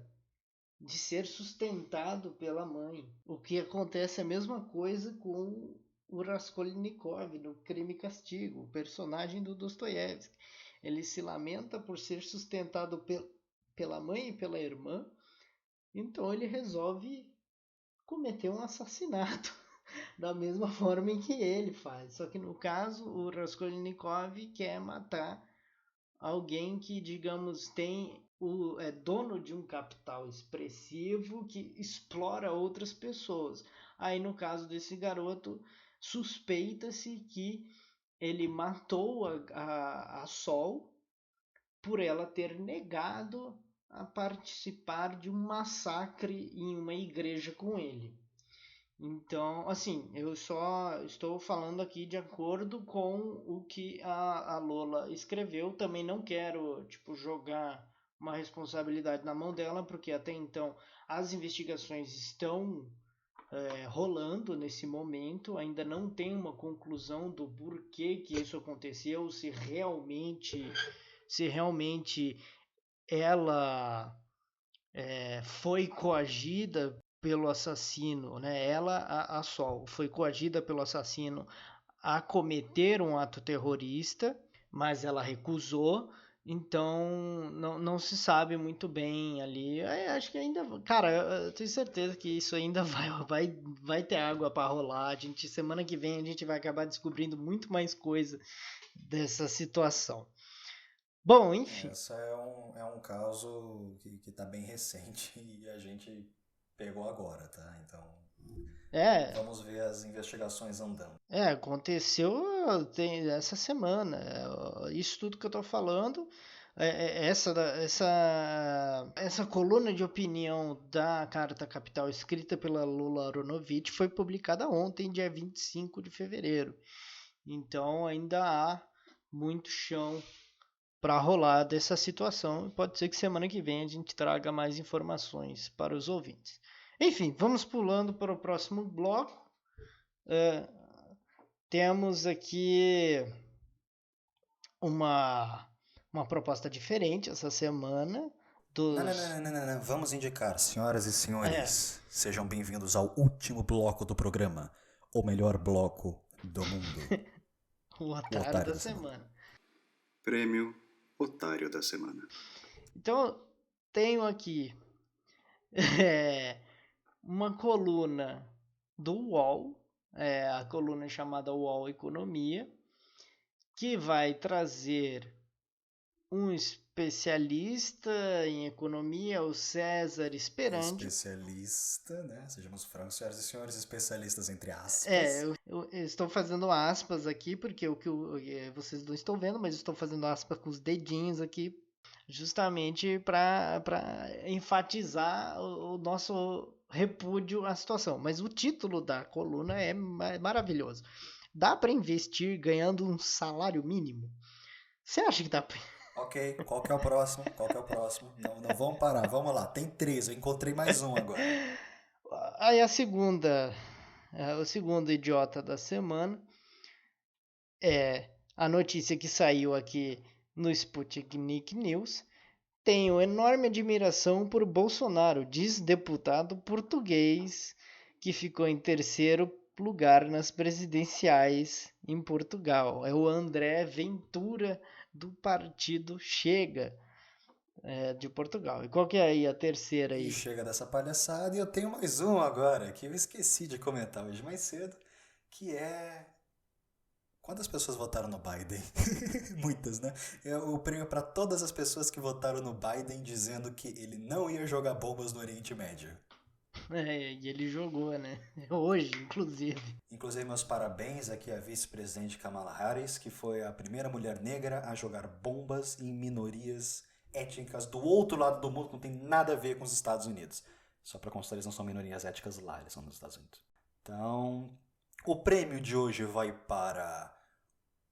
[SPEAKER 2] de ser sustentado pela mãe. O que acontece é a mesma coisa com o Raskolnikov no Crime e Castigo, o personagem do Dostoiévski. Ele se lamenta por ser sustentado pela mãe e pela irmã, então ele resolve cometer um assassinato da mesma forma em que ele faz. Só que no caso, o Raskolnikov quer matar alguém que, digamos, é dono de um capital expressivo que explora outras pessoas. Aí, no caso desse garoto, suspeita-se que ele matou a Sol por ela ter negado a participar de um massacre em uma igreja com ele. Então, assim, eu só estou falando aqui de acordo com o que a Lola escreveu. Também não quero, tipo, jogar uma responsabilidade na mão dela, porque até então as investigações estão rolando nesse momento. Ainda não tem uma conclusão do porquê que isso aconteceu, se realmente ela foi coagida pelo assassino, né? Ela, a Sol, foi coagida pelo assassino a cometer um ato terrorista, mas ela recusou, então não se sabe muito bem ali. Acho que ainda, cara, eu tenho certeza que isso ainda vai ter água para rolar. Semana que vem a gente vai acabar descobrindo muito mais coisa dessa situação. Bom, enfim.
[SPEAKER 3] Essa é um caso que tá bem recente e a gente pegou agora, tá? Então, vamos ver as investigações andando.
[SPEAKER 2] Aconteceu essa semana. Isso tudo que eu tô falando, essa coluna de opinião da Carta Capital escrita pela Lola Aronovitch foi publicada ontem, dia 25 de fevereiro. Então ainda há muito chão para rolar dessa situação. Pode ser que semana que vem a gente traga mais informações para os ouvintes. Enfim, vamos pulando para o próximo bloco. Temos aqui uma proposta diferente essa semana.
[SPEAKER 3] Não. Vamos indicar, senhoras e senhores, sejam bem-vindos ao último bloco do programa, o melhor bloco do mundo.
[SPEAKER 2] O Otário da Semana.
[SPEAKER 4] Prêmio Otário da Semana.
[SPEAKER 2] Então, tenho aqui uma coluna do UOL, a coluna chamada UOL Economia, que vai trazer um especialista em economia, o César Esperandio.
[SPEAKER 3] Especialista, né? Sejamos francos, senhoras e senhores, especialistas entre aspas.
[SPEAKER 2] Eu estou fazendo aspas aqui, porque vocês não estão vendo, mas eu estou fazendo aspas com os dedinhos aqui, justamente para enfatizar o nosso repúdio à situação. Mas o título da coluna é maravilhoso. Dá para investir ganhando um salário mínimo? Você acha que dá pra...
[SPEAKER 3] Ok, qual que é o próximo? Não vamos parar, vamos lá. Tem 3, eu encontrei mais um agora.
[SPEAKER 2] Aí o segundo idiota da semana é a notícia que saiu aqui no Sputnik News. Tenho enorme admiração por Bolsonaro, diz deputado português que ficou em terceiro lugar nas presidenciais em Portugal. É o André Ventura, do partido Chega, de Portugal. E qual que é aí a terceira aí?
[SPEAKER 3] E chega dessa palhaçada e eu tenho mais um agora, que eu esqueci de comentar hoje mais cedo, que é... Quantas pessoas votaram no Biden? Muitas, né? É o prêmio para todas as pessoas que votaram no Biden dizendo que ele não ia jogar bombas no Oriente Médio.
[SPEAKER 2] E ele jogou, né? Hoje, inclusive.
[SPEAKER 3] Inclusive, meus parabéns aqui à vice-presidente Kamala Harris, que foi a primeira mulher negra a jogar bombas em minorias étnicas do outro lado do mundo, que não tem nada a ver com os Estados Unidos. Só para constar, eles não são minorias étnicas lá, eles são dos Estados Unidos. Então, o prêmio de hoje vai para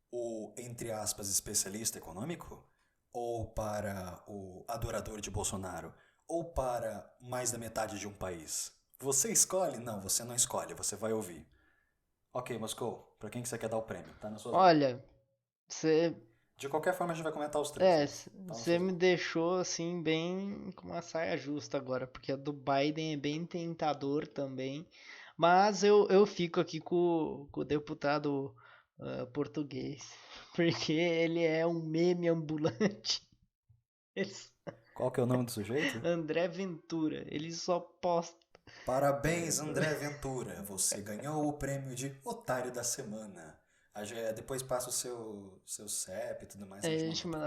[SPEAKER 3] o, entre aspas, especialista econômico? Ou para o adorador de Bolsonaro? Ou para mais da metade de um país? Você escolhe? Não, você não escolhe, você vai ouvir. Ok, Moscou, pra quem que você quer dar o prêmio? Tá na sua mão.
[SPEAKER 2] Olha, você
[SPEAKER 3] De qualquer forma, a gente vai comentar os três.
[SPEAKER 2] você me deixou assim bem com uma saia justa agora, porque a do Biden é bem tentador também. Mas eu fico aqui com o deputado português, porque ele é um meme ambulante.
[SPEAKER 3] Qual que é o nome do sujeito?
[SPEAKER 2] André Ventura, ele só posta.
[SPEAKER 3] Parabéns, André Ventura. Você ganhou o prêmio de Otário da Semana. Depois passa o seu CEP e tudo mais.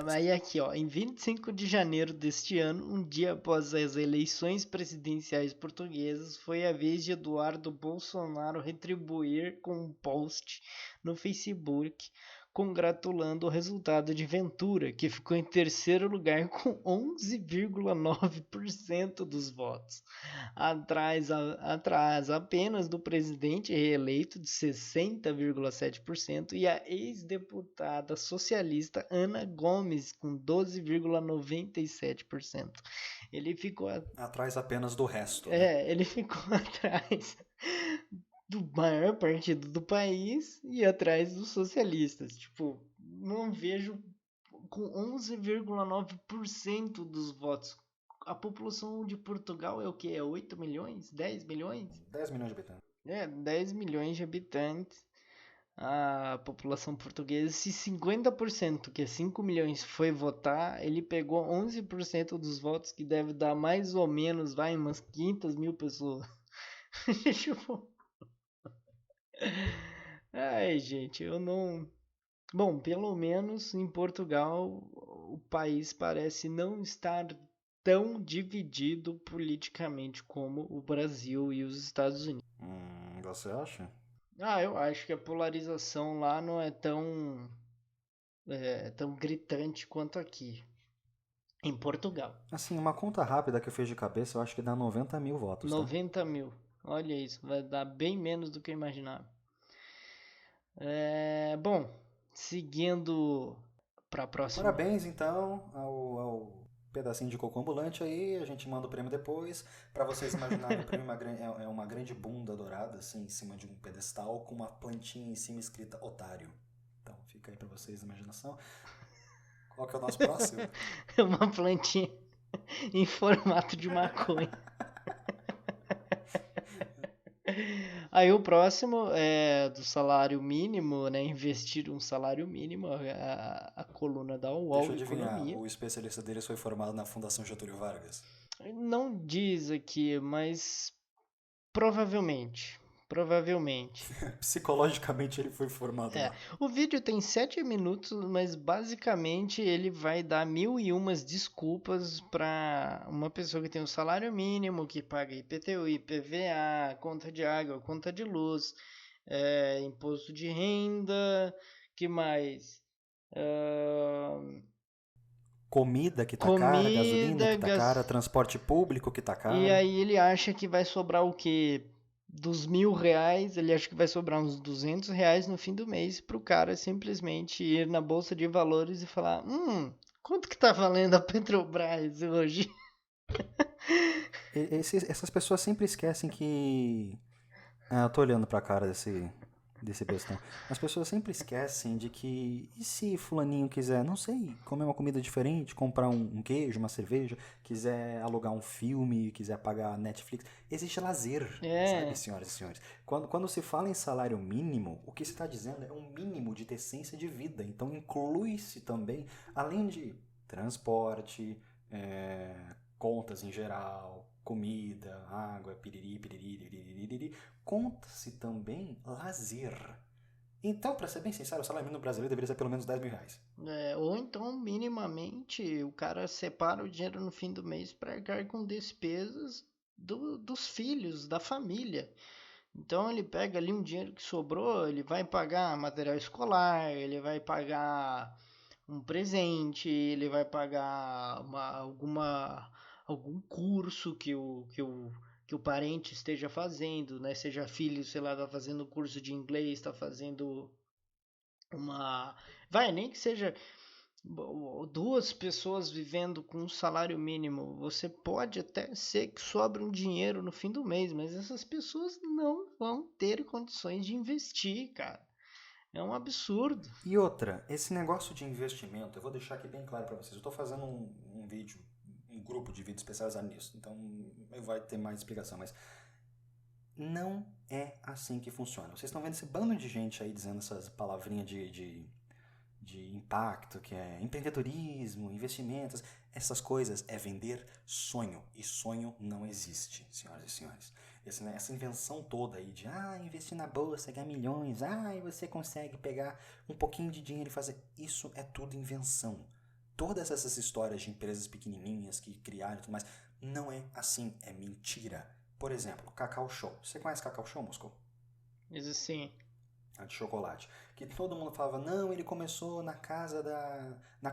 [SPEAKER 2] Aí aqui, ó, em 25 de janeiro deste ano, um dia após as eleições presidenciais portuguesas, foi a vez de Eduardo Bolsonaro retribuir com um post no Facebook congratulando o resultado de Ventura, que ficou em terceiro lugar com 11,9% dos votos, atrás apenas do presidente reeleito de 60,7% e a ex-deputada socialista Ana Gomes com 12,97%. Ele ficou
[SPEAKER 3] atrás apenas do resto.
[SPEAKER 2] Ele ficou atrás do maior partido do país e atrás dos socialistas. Tipo, não vejo com 11,9% dos votos. A população de Portugal é o quê? É 8 milhões? 10 milhões?
[SPEAKER 3] 10 milhões de habitantes.
[SPEAKER 2] 10 milhões de habitantes. A população portuguesa, se 50%, que é 5 milhões, foi votar, ele pegou 11% dos votos, que deve dar mais ou menos, umas 500 mil pessoas. Tipo... Ai, gente, eu não... Bom, pelo menos em Portugal o país parece não estar tão dividido politicamente como o Brasil e os Estados Unidos.
[SPEAKER 3] Você acha?
[SPEAKER 2] Eu acho que a polarização lá não é tão gritante quanto aqui, em Portugal.
[SPEAKER 3] Assim, uma conta rápida que eu fiz de cabeça, eu acho que dá 90 mil votos.
[SPEAKER 2] 90 mil, olha isso, vai dar bem menos do que eu imaginava. Bom, seguindo para a próxima.
[SPEAKER 3] Parabéns, então, ao pedacinho de cocô ambulante aí. A gente manda o prêmio depois. Para vocês imaginarem, o prêmio é uma grande bunda dourada, assim, em cima de um pedestal, com uma plantinha em cima escrita Otário. Então, fica aí para vocês a imaginação. Qual que é o nosso próximo?
[SPEAKER 2] É uma plantinha em formato de maconha. Aí o próximo é do salário mínimo, né? Investir um salário mínimo, a coluna da
[SPEAKER 3] Deixa
[SPEAKER 2] UOL
[SPEAKER 3] eu adivinhar,
[SPEAKER 2] Economia.
[SPEAKER 3] o especialista deles foi formado na Fundação Getúlio Vargas.
[SPEAKER 2] Não diz aqui, mas provavelmente. Provavelmente.
[SPEAKER 3] Psicologicamente ele foi formado
[SPEAKER 2] É,
[SPEAKER 3] lá.
[SPEAKER 2] o vídeo tem 7 minutos, mas basicamente ele vai dar mil e umas desculpas para uma pessoa que tem um salário mínimo, que paga IPTU, IPVA, conta de água, conta de luz, imposto de renda, que mais? Ahn,
[SPEAKER 3] Comida que tá cara, gasolina
[SPEAKER 2] comida,
[SPEAKER 3] que tá cara, transporte público que tá
[SPEAKER 2] e
[SPEAKER 3] caro.
[SPEAKER 2] aí ele acha que vai sobrar o quê? Dos R$ 1.000, ele acha que vai sobrar uns R$ 200 no fim do mês pro cara simplesmente ir na bolsa de valores e falar: quanto que tá valendo a Petrobras hoje?
[SPEAKER 3] Essas pessoas sempre esquecem que. Ah, eu tô olhando pra cara desse bestão. As pessoas sempre esquecem de que. E se fulaninho quiser, não sei, comer uma comida diferente, comprar um queijo, uma cerveja, quiser alugar um filme, quiser pagar Netflix. Existe lazer, sabe,
[SPEAKER 2] É,
[SPEAKER 3] senhoras e senhores? Quando se fala em salário mínimo, o que se está dizendo é um mínimo de decência de vida. Então inclui-se também, além de transporte, contas em geral, comida, água, piriri, piriri, piriri, piriri, conta-se também lazer. Então, para ser bem sincero, o salário mínimo brasileiro deveria ser pelo menos R$ 10.000.
[SPEAKER 2] ou então, minimamente, o cara separa o dinheiro no fim do mês para arcar com despesas dos filhos, da família. Então ele pega ali um dinheiro que sobrou, ele vai pagar material escolar, ele vai pagar um presente, ele vai pagar algum curso que o parente esteja fazendo, né? Seja filho, sei lá, tá fazendo curso de inglês, tá fazendo uma. Vai, nem que seja duas pessoas vivendo com um salário mínimo, você pode até ser que sobre um dinheiro no fim do mês, mas essas pessoas não vão ter condições de investir, cara. É um absurdo.
[SPEAKER 3] E outra, esse negócio de investimento, eu vou deixar aqui bem claro para vocês. Eu estou fazendo um vídeo, um grupo de vídeos especializado nisso, então vai ter mais explicação, mas não é assim que funciona. Vocês estão vendo esse bando de gente aí dizendo essas palavrinhas de impacto, que é empreendedorismo, investimentos, essas coisas é vender sonho. E sonho não existe, senhoras e senhores. Essa invenção toda aí de investir na bolsa, ganhar milhões, e você consegue pegar um pouquinho de dinheiro e fazer. Isso é tudo invenção. Todas essas histórias de empresas pequenininhas que criaram e tudo mais, não é assim, é mentira. Por exemplo, Cacau Show. Você conhece Cacau Show, Moscou?
[SPEAKER 2] Mas assim,
[SPEAKER 3] A de chocolate. Que todo mundo falava, não, ele começou na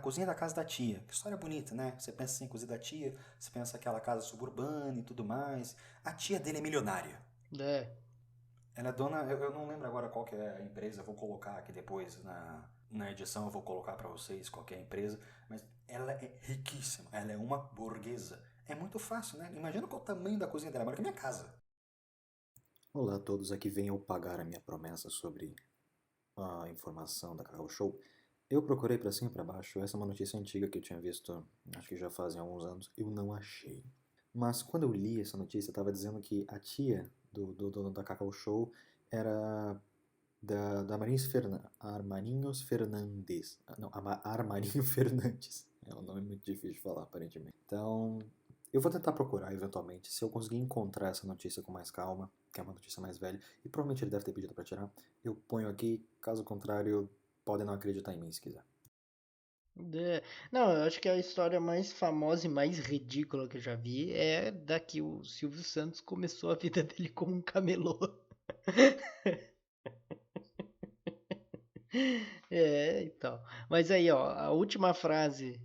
[SPEAKER 3] cozinha da casa da tia. Que história bonita, né? Você pensa assim, cozinha da tia, você pensa aquela casa suburbana e tudo mais. A tia dele é milionária.
[SPEAKER 2] é,
[SPEAKER 3] Ela é dona, eu não lembro agora qual que é a empresa, eu vou colocar aqui depois na edição, eu vou colocar pra vocês qual que é a empresa, mas ela é riquíssima, ela é uma burguesa. É muito fácil, né? Imagina qual o tamanho da cozinha dela, maior que a minha casa.
[SPEAKER 1] Olá a todos, aqui venham pagar a minha promessa sobre a informação da Cacau Show. Eu procurei para cima e para baixo, essa é uma notícia antiga que eu tinha visto, acho que já fazem alguns anos, eu não achei. Mas quando eu li essa notícia, estava dizendo que a tia do dono da Cacau Show era da Armaninhos Fernandes. Não, Armarinho Fernandes. É um nome muito difícil de falar, aparentemente. Então, eu vou tentar procurar eventualmente. Se eu conseguir encontrar essa notícia com mais calma, que é uma notícia mais velha, e provavelmente ele deve ter pedido para tirar, eu ponho aqui. Caso contrário, podem não acreditar em mim se quiser.
[SPEAKER 2] não, eu acho que a história mais famosa e mais ridícula que eu já vi é da que o Silvio Santos começou a vida dele como um camelô. Então. Mas aí, ó, a última frase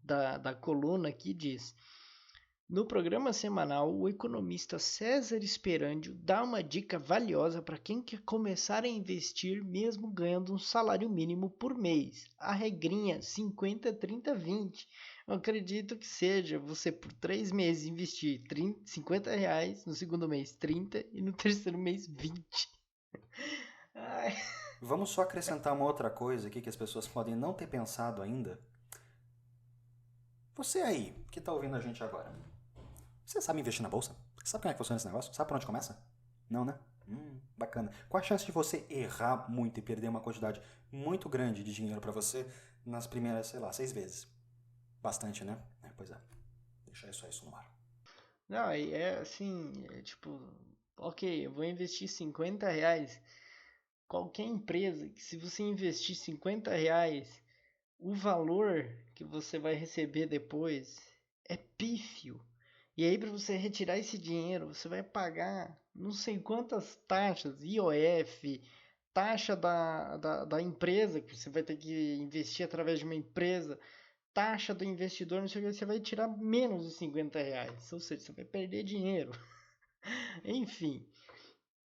[SPEAKER 2] da coluna aqui diz: no programa semanal, o economista César Esperandio dá uma dica valiosa para quem quer começar a investir mesmo ganhando um salário mínimo por mês. A regrinha 50, 30, 20. Eu acredito que seja você por 3 meses investir R$ 50, no segundo mês 30 e no terceiro mês 20. Ai.
[SPEAKER 3] Vamos só acrescentar uma outra coisa aqui que as pessoas podem não ter pensado ainda. Você aí, que está ouvindo a gente agora, você sabe investir na bolsa? Sabe como é que funciona esse negócio? Sabe por onde começa? Não, né? Bacana. Qual a chance de você errar muito e perder uma quantidade muito grande de dinheiro pra você nas primeiras, sei lá, 6 vezes? Bastante, né? Pois é. Deixa isso no ar.
[SPEAKER 2] Não, é assim, tipo, ok, eu vou investir R$ 50. Qualquer empresa que se você investir R$ 50, o valor que você vai receber depois é pífio. E aí para você retirar esse dinheiro, você vai pagar não sei quantas taxas, IOF, taxa da empresa, que você vai ter que investir através de uma empresa, taxa do investidor, não sei o que, você vai tirar menos de R$ 50. Ou seja, você vai perder dinheiro. Enfim.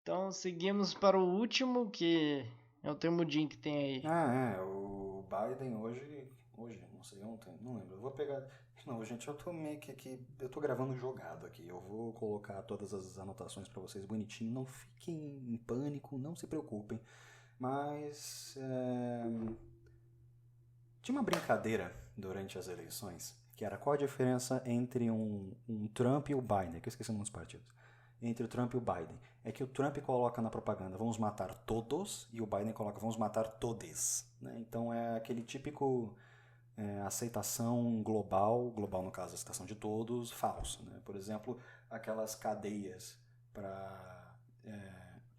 [SPEAKER 2] Então seguimos para o último, que é o Temudin que tem aí.
[SPEAKER 3] O Biden hoje, não sei, ontem, não lembro. Eu vou pegar. Não, gente, eu tô meio que aqui. Eu tô gravando jogado aqui. Eu vou colocar todas as anotações pra vocês bonitinho. Não fiquem em pânico, não se preocupem. Mas. Tinha uma brincadeira durante as eleições que era qual a diferença entre um Trump e o Biden, que eu esqueci o nome dos partidos. Entre o Trump e o Biden. É que o Trump coloca na propaganda vamos matar todos e o Biden coloca vamos matar todes. Né? Então é aquele típico aceitação global no caso, aceitação de todos, falso. Né? Por exemplo, aquelas cadeias para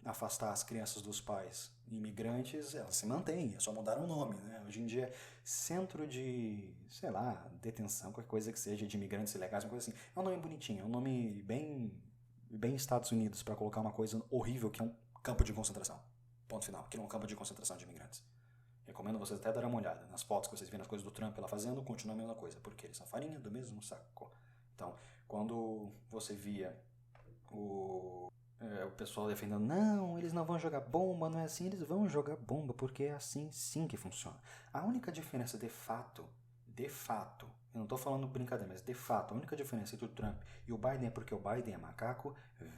[SPEAKER 3] afastar as crianças dos pais imigrantes, elas se mantêm, só mudaram o nome. Né? Hoje em dia, centro de, sei lá, detenção, qualquer coisa que seja de imigrantes ilegais, uma coisa assim. É um nome bonitinho, é um nome bem Estados Unidos para colocar uma coisa horrível que é um campo de concentração. Ponto final, que não é um campo de concentração de imigrantes. Recomendo vocês até darem uma olhada nas fotos que vocês viram as coisas do Trump lá fazendo, continua a mesma coisa, porque eles são farinha do mesmo saco. Então, quando você via o pessoal defendendo, não, eles não vão jogar bomba, não é assim, eles vão jogar bomba, porque é assim sim que funciona. A única diferença de fato, eu não estou falando brincadeira, mas de fato, a única diferença entre o Trump e o Biden é porque o Biden é macaco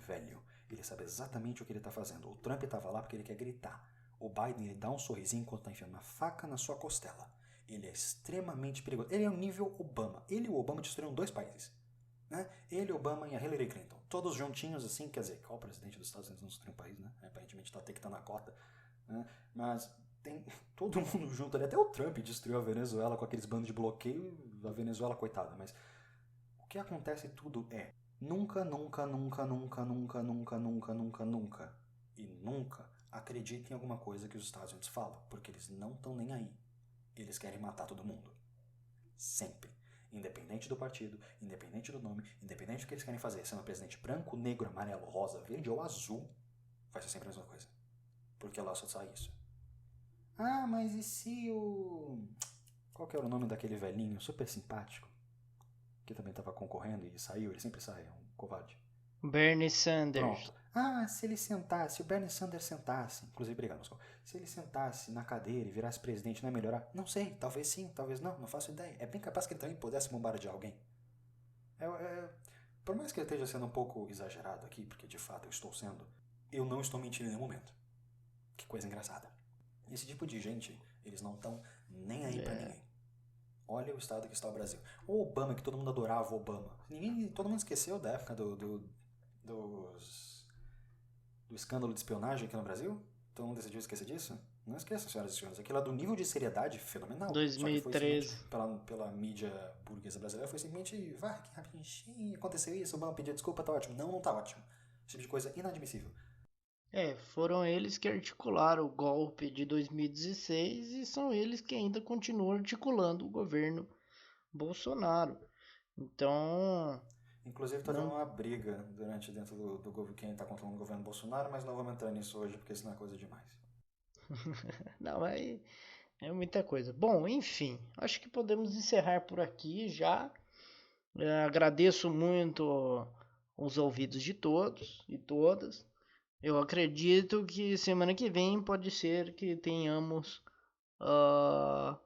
[SPEAKER 3] velho. Ele sabe exatamente o que ele está fazendo. O Trump estava lá porque ele quer gritar. O Biden ele dá um sorrisinho enquanto está enfiando uma faca na sua costela. Ele é extremamente perigoso. Ele é o nível Obama. Ele e o Obama destruíram 2 países. Né? Ele, Obama e a Hillary Clinton. Todos juntinhos assim, quer dizer, qual presidente dos Estados Unidos não destruiu um país, né? Aparentemente tá até que tá na cota. Né? Mas tem todo mundo junto ali. Até o Trump destruiu a Venezuela com aqueles bandos de bloqueio. A Venezuela, coitada. Mas o que acontece tudo é nunca, nunca, nunca, nunca, nunca, nunca, nunca, nunca, nunca e nunca acreditem em alguma coisa que os Estados Unidos falam, porque eles não estão nem aí. Eles querem matar todo mundo. Sempre. Independente do partido, independente do nome, independente do que eles querem fazer, sendo presidente branco, negro, amarelo, rosa, verde ou azul, vai ser sempre a mesma coisa. Porque lá só sai isso. Ah, mas e se o... Qual que era o nome daquele velhinho super simpático? Que também estava concorrendo e saiu, ele sempre sai, é um covarde.
[SPEAKER 2] Bernie Sanders.
[SPEAKER 3] Pronto. Ah, se ele sentasse, se o Bernie Sanders sentasse, inclusive, obrigado, Moscou, se ele sentasse na cadeira e virasse presidente, não ia melhorar? Não sei, talvez sim, talvez não, não faço ideia. É bem capaz que ele também pudesse bombardear alguém. Por mais que ele esteja sendo um pouco exagerado aqui, porque de fato eu estou sendo, eu não estou mentindo em nenhum momento. Que coisa engraçada. Esse tipo de gente, eles não estão nem aí pra ninguém. Olha o estado que está o Brasil. O Obama, que todo mundo adorava o Obama. Todo mundo esqueceu da época do escândalo de espionagem aqui no Brasil? Todo mundo decidiu esquecer disso? Não esqueçam, senhoras e senhores. Aquilo lá do nível de seriedade fenomenal.
[SPEAKER 2] 2013.
[SPEAKER 3] Só que foi pela mídia burguesa brasileira, foi simplesmente, que rapidinho, aconteceu isso, o Obama pediu desculpa, tá ótimo. Não tá ótimo. Esse tipo de coisa inadmissível.
[SPEAKER 2] Foram eles que articularam o golpe de 2016 e são eles que ainda continuam articulando o governo Bolsonaro. Então,
[SPEAKER 3] Inclusive tá tendo uma briga dentro do governo, quem tá controlando o governo Bolsonaro, mas não vamos entrar nisso hoje porque isso não é coisa demais.
[SPEAKER 2] não, é muita coisa. Bom, enfim, acho que podemos encerrar por aqui já. Agradeço muito os ouvidos de todos e todas. Eu acredito que semana que vem pode ser que tenhamos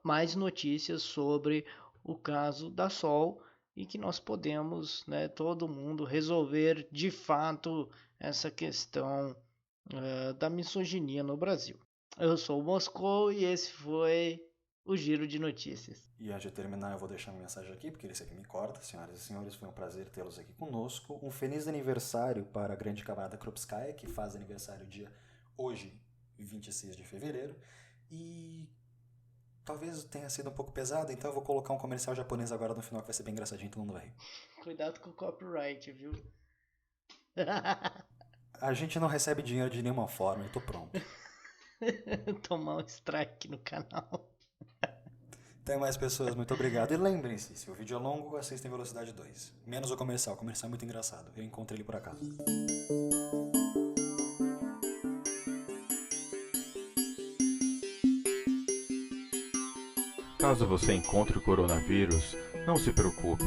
[SPEAKER 2] mais notícias sobre o caso da Sol e que nós podemos, né, todo mundo, resolver de fato essa questão da misoginia no Brasil. Eu sou o Moscou e esse foi o giro de notícias.
[SPEAKER 3] E antes de terminar, eu vou deixar minha mensagem aqui, porque esse aqui me corta. Senhoras e senhores, foi um prazer tê-los aqui conosco. Um feliz aniversário para a grande camarada Krupskaya, que faz aniversário hoje, 26 de fevereiro. E talvez tenha sido um pouco pesado, então eu vou colocar um comercial japonês agora no final que vai ser bem engraçadinho, todo mundo vai rir.
[SPEAKER 2] Cuidado com o copyright, viu?
[SPEAKER 3] A gente não recebe dinheiro de nenhuma forma, eu tô pronto.
[SPEAKER 2] Tomar um strike no canal.
[SPEAKER 3] Até mais, pessoas, muito obrigado. E lembrem-se, se o vídeo é longo, assista em velocidade 2. Menos o comercial é muito engraçado. Eu encontrei ele por acaso.
[SPEAKER 4] Caso você encontre o coronavírus, não se preocupe.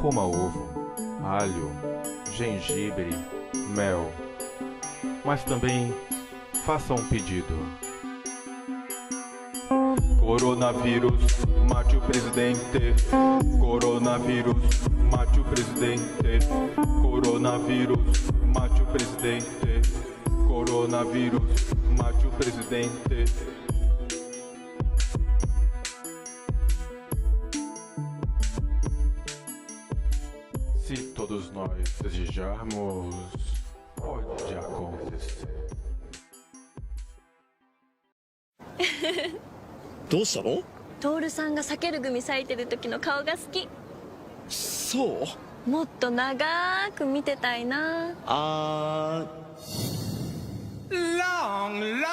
[SPEAKER 4] Coma ovo, alho, gengibre, mel. Mas também faça um pedido. Coronavírus, mate o presidente. Coronavírus, mate o presidente. Coronavírus, mate o presidente. Coronavírus, mate o presidente. Se todos nós desejarmos, pode acontecer.
[SPEAKER 5] どうしたの？
[SPEAKER 6] 徹さんが避ける組咲いてる時の顔が好き。
[SPEAKER 5] そう
[SPEAKER 6] もっと長く見てたいな。
[SPEAKER 5] Long, long,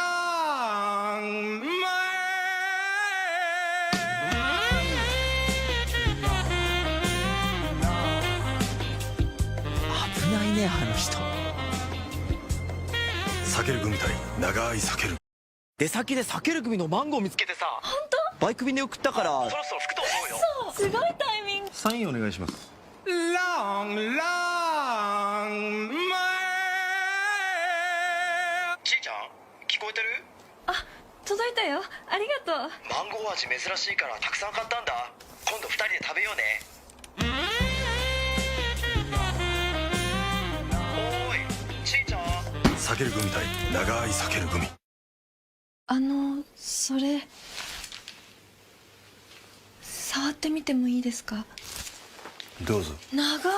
[SPEAKER 5] 危ないね、あの人。
[SPEAKER 7] 避ける組対長い避ける。
[SPEAKER 5] 出先で避ける組のマンゴー見つけてさ。
[SPEAKER 6] 本当？
[SPEAKER 5] バイク便で送ったから。そろそろ吹くと思うよ。
[SPEAKER 6] そう、すごいタイミング。
[SPEAKER 7] サインお願いします。
[SPEAKER 5] Long, long, ちいちゃん、聞こえてる？
[SPEAKER 6] あ、届いたよ。ありがとう。
[SPEAKER 5] マンゴー味珍しいからたくさん買ったんだ。今度2人で食べようね。おーい、ちいちゃん。
[SPEAKER 7] 避ける組対長い避ける組。
[SPEAKER 6] それ触ってみてもいいですか？
[SPEAKER 7] どうぞ。
[SPEAKER 6] 長い。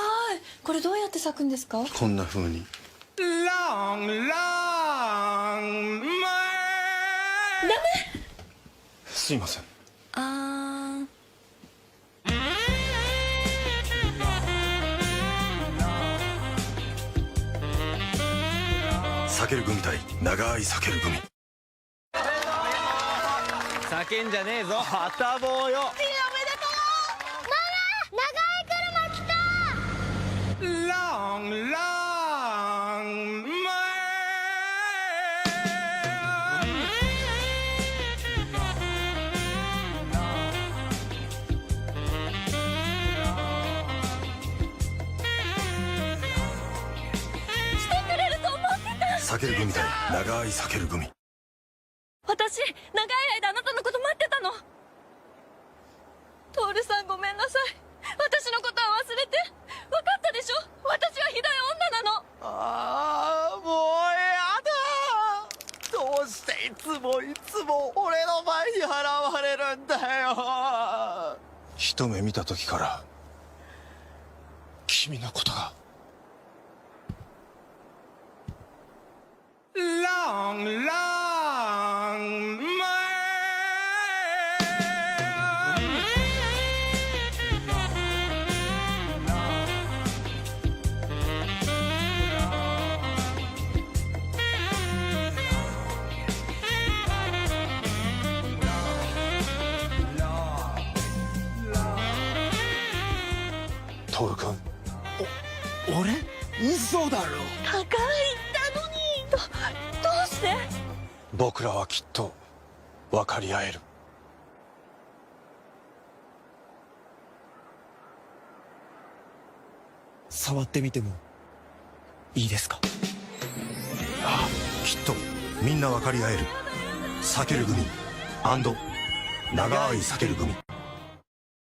[SPEAKER 6] これどうやって咲くんですか？
[SPEAKER 7] こんな風に。
[SPEAKER 5] Long, long,
[SPEAKER 6] ダメ。
[SPEAKER 7] すいません。避ける組対長い避ける組。
[SPEAKER 5] 叫んじゃねえぞ、はたぼうよ。Long, long,
[SPEAKER 6] 来てくれると思ってた。
[SPEAKER 7] 避ける組対長い避ける組。
[SPEAKER 6] 私、長い間あなたのこと待ってたの。徹さん、ごめんなさい。私のことは忘れて。分かったでしょ？私はひどい女なの。
[SPEAKER 5] ああ、もうやだ。どうしていつも俺の前に現れるんだよ。
[SPEAKER 7] 一目見た時から君のことが。
[SPEAKER 5] Long, long,
[SPEAKER 7] トール君。
[SPEAKER 5] 俺？嘘だろ。
[SPEAKER 6] 高いったのに。どうして？
[SPEAKER 7] 僕らはきっと分かり合える。
[SPEAKER 5] 触ってみてもいいですか？
[SPEAKER 7] ああ、きっとみんな分かり合える。避ける組長い避ける組。